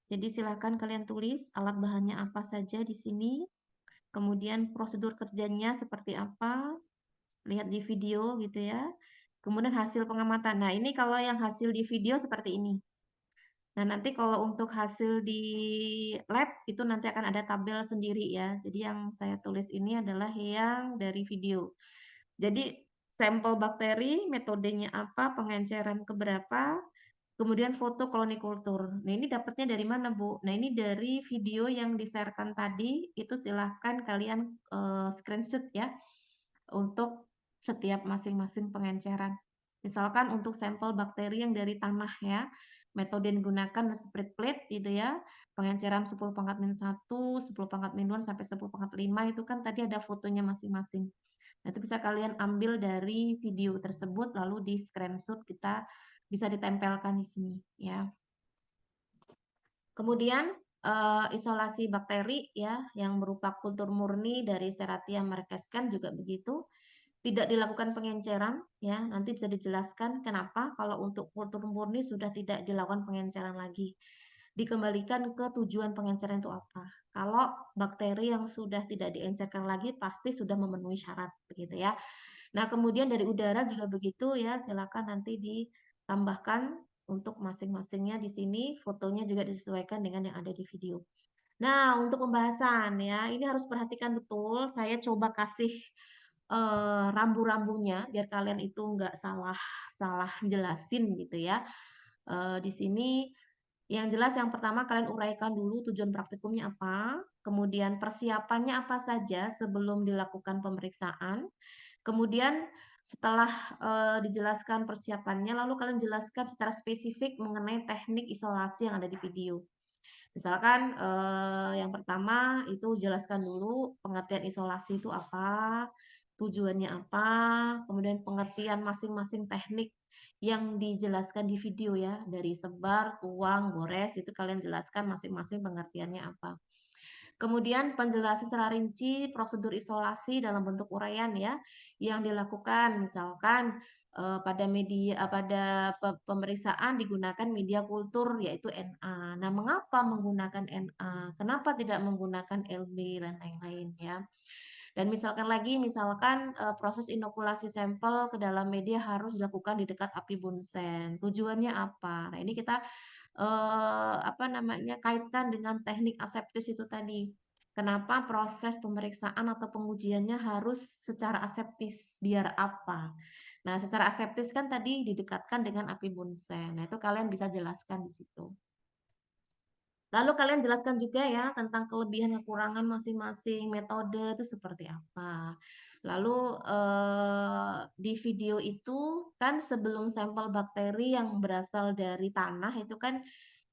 Jadi silakan kalian tulis alat bahannya apa saja di sini. Kemudian prosedur kerjanya seperti apa, lihat di video gitu ya. Kemudian hasil pengamatan. Nah, ini kalau yang hasil di video seperti ini. Nah, nanti kalau untuk hasil di lab itu nanti akan ada tabel sendiri ya. Jadi yang saya tulis ini adalah yang dari video. Jadi sampel bakteri, metodenya apa, pengenceran keberapa, kemudian foto koloni kultur. Nah, ini dapatnya dari mana, Bu? Nah, ini dari video yang di-sharekan tadi, itu silahkan kalian screenshot ya, untuk setiap masing-masing pengenceran. Misalkan untuk sampel bakteri yang dari tanah ya, metode yang digunakan split plate gitu ya, pengenceran 10⁻⁻1, 10⁻⁻2 sampai 10⁻⁵ itu kan tadi ada fotonya masing-masing. Nah, itu bisa kalian ambil dari video tersebut lalu di screenshot kita bisa ditempelkan di sini ya. Kemudian isolasi bakteri ya yang berupa kultur murni dari Serratia marquescens juga begitu. Tidak dilakukan pengenceran ya, nanti bisa dijelaskan kenapa kalau untuk kultur murni sudah tidak dilakukan pengenceran lagi. Dikembalikan ke tujuan pengenceran itu apa. Kalau bakteri yang sudah tidak diencerkan lagi pasti sudah memenuhi syarat begitu ya. Nah, kemudian dari udara juga begitu ya, silakan nanti ditambahkan untuk masing-masingnya di sini, fotonya juga disesuaikan dengan yang ada di video. Nah, untuk pembahasan ya, ini harus perhatikan betul. Saya coba kasih rambu-rambunya biar kalian itu nggak salah jelasin gitu ya. Di sini yang jelas yang pertama kalian uraikan dulu tujuan praktikumnya apa, kemudian persiapannya apa saja sebelum dilakukan pemeriksaan. Kemudian setelah dijelaskan persiapannya, lalu kalian jelaskan secara spesifik mengenai teknik isolasi yang ada di video. Misalkan yang pertama itu jelaskan dulu pengertian isolasi itu apa, tujuannya apa, kemudian pengertian masing-masing teknik yang dijelaskan di video ya, dari sebar, tuang, gores, itu kalian jelaskan masing-masing pengertiannya apa. Kemudian penjelasan secara rinci prosedur isolasi dalam bentuk uraian ya yang dilakukan misalkan pada pemeriksaan digunakan media kultur yaitu Na. Nah, mengapa menggunakan Na? Kenapa tidak menggunakan LB dan lain-lain ya? Dan misalkan proses inokulasi sampel ke dalam media harus dilakukan di dekat api bunsen. Tujuannya apa? Nah, ini kita kaitkan dengan teknik aseptis itu tadi. Kenapa proses pemeriksaan atau pengujiannya harus secara aseptis? Biar apa? Nah, secara aseptis kan tadi didekatkan dengan api bunsen. Nah, itu kalian bisa jelaskan di situ. Lalu kalian jelaskan juga ya tentang kelebihan kekurangan masing-masing metode itu seperti apa. Lalu di video itu kan sebelum sampel bakteri yang berasal dari tanah itu kan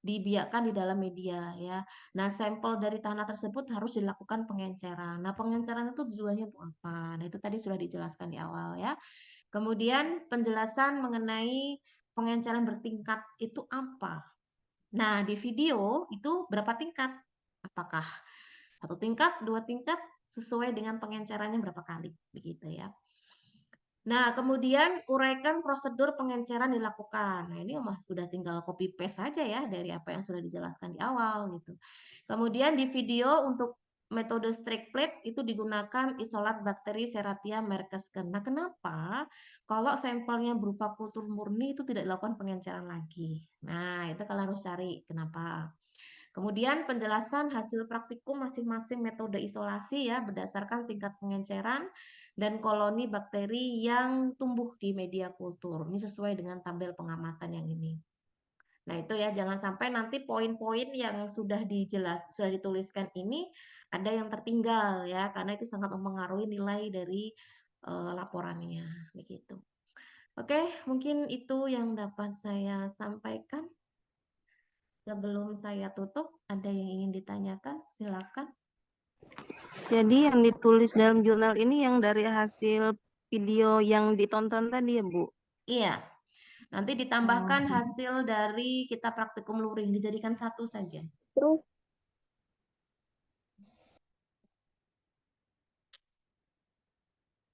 dibiarkan di dalam media ya. Nah, sampel dari tanah tersebut harus dilakukan pengenceran. Nah, pengenceran itu tujuannya untuk apa? Nah, itu tadi sudah dijelaskan di awal ya. Kemudian penjelasan mengenai pengenceran bertingkat itu apa? Nah, di video itu berapa tingkat? Apakah 1 tingkat, 2 tingkat, sesuai dengan pengencerannya berapa kali, begitu ya. Nah, kemudian uraikan prosedur pengenceran dilakukan. Nah, ini mah sudah tinggal copy paste saja ya dari apa yang sudah dijelaskan di awal gitu. Kemudian di video untuk metode strike plate itu digunakan isolat bakteri Serratia merkesken. Nah, kenapa kalau sampelnya berupa kultur murni itu tidak dilakukan pengenceran lagi? Nah, itu kalian harus cari kenapa. Kemudian penjelasan hasil praktikum masing-masing metode isolasi ya berdasarkan tingkat pengenceran dan koloni bakteri yang tumbuh di media kultur. Ini sesuai dengan tabel pengamatan yang ini. Nah, itu ya jangan sampai nanti poin-poin yang sudah dituliskan ini ada yang tertinggal ya karena itu sangat mempengaruhi nilai dari laporannya begitu. Oke, mungkin itu yang dapat saya sampaikan. Sebelum saya tutup, ada yang ingin ditanyakan? Silakan. Jadi yang ditulis dalam jurnal ini yang dari hasil video yang ditonton tadi ya, Bu? Iya. Nanti ditambahkan hasil dari kita praktikum luring, dijadikan satu saja. Terus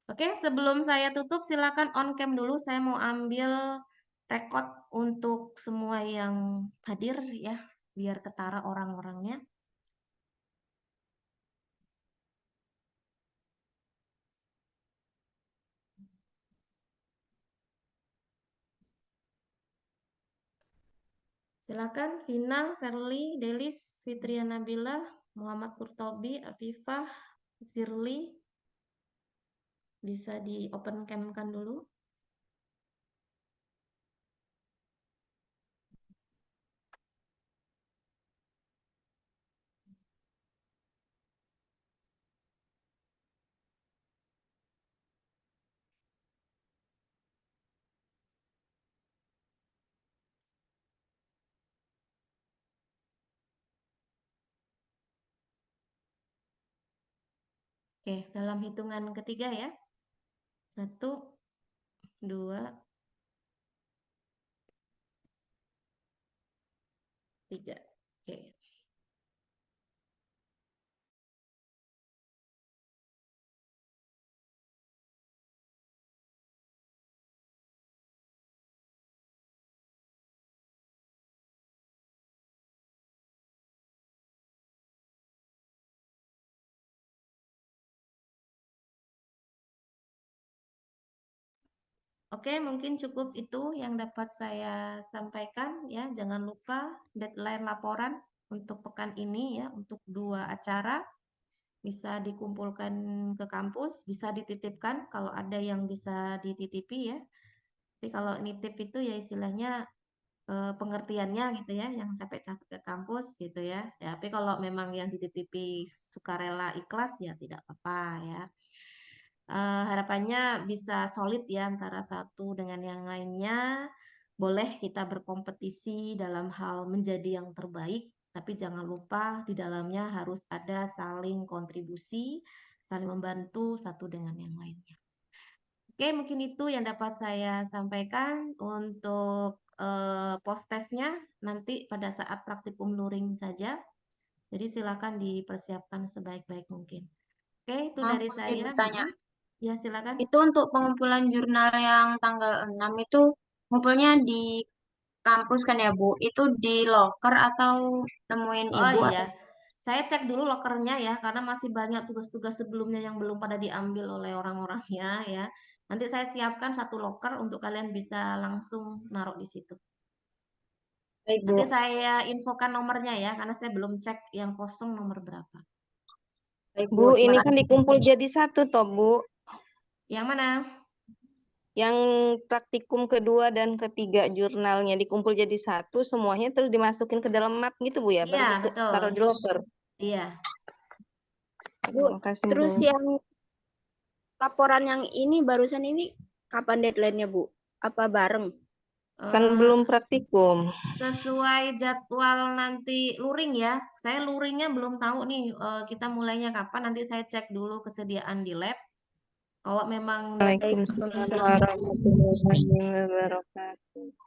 Oke, sebelum saya tutup, silakan on cam dulu. Saya mau ambil rekod untuk semua yang hadir ya, biar ketara orang-orangnya. Silakan Vina, Serly, Delis, Fitria Nabila, Muhammad Kurtobi, Afifah, Firly. Bisa di open cam-kan dulu. Oke, dalam hitungan ketiga ya. 1, 2, 3. Oke. Oke, mungkin cukup itu yang dapat saya sampaikan ya. Jangan lupa deadline laporan untuk pekan ini ya, untuk 2 acara. Bisa dikumpulkan ke kampus, bisa dititipkan kalau ada yang bisa dititipi ya. Tapi kalau nitip itu ya istilahnya pengertiannya gitu ya, yang capek-capek ke kampus gitu ya. Ya, tapi kalau memang yang dititipi sukarela ikhlas ya tidak apa-apa ya. Harapannya bisa solid ya antara satu dengan yang lainnya. Boleh kita berkompetisi dalam hal menjadi yang terbaik, tapi jangan lupa di dalamnya harus ada saling kontribusi, saling membantu satu dengan yang lainnya. Oke, mungkin itu yang dapat saya sampaikan untuk post testnya nanti pada saat praktikum luring saja. Jadi silakan dipersiapkan sebaik-baik mungkin. Oke, itu Maaf, dari izin saya. bertanya. Ya, silakan. Itu untuk pengumpulan jurnal yang tanggal 6 itu ngumpulnya di kampus kan ya, Bu? Itu di loker atau nemuin Oh Ibu iya, atau saya cek dulu lokernya ya, karena masih banyak tugas-tugas sebelumnya yang belum pada diambil oleh orang-orangnya ya. Nanti saya siapkan satu loker untuk kalian bisa langsung naruh di situ. baik, Bu? Nanti saya infokan nomornya ya, karena saya belum cek yang kosong nomor berapa. Baik, Bu. Bu, Terima ini kan kasih. dikumpul jadi satu toh, Bu. Yang mana? Yang praktikum kedua dan ketiga jurnalnya dikumpul jadi satu, semuanya terus dimasukin ke dalam map gitu, Bu ya? Iya, Baru betul. ditaruh di loker. Iya. Bu, Terima kasih, terus Bu. yang laporan yang ini barusan ini kapan deadline-nya, Bu? Apa bareng? Kan Eh, belum praktikum. sesuai jadwal nanti luring ya. Saya luringnya belum tahu nih kita mulainya kapan. Nanti saya cek dulu kesediaan di lab. Kalau memang Waalaikumsalam warahmatullahi wabarakatuh.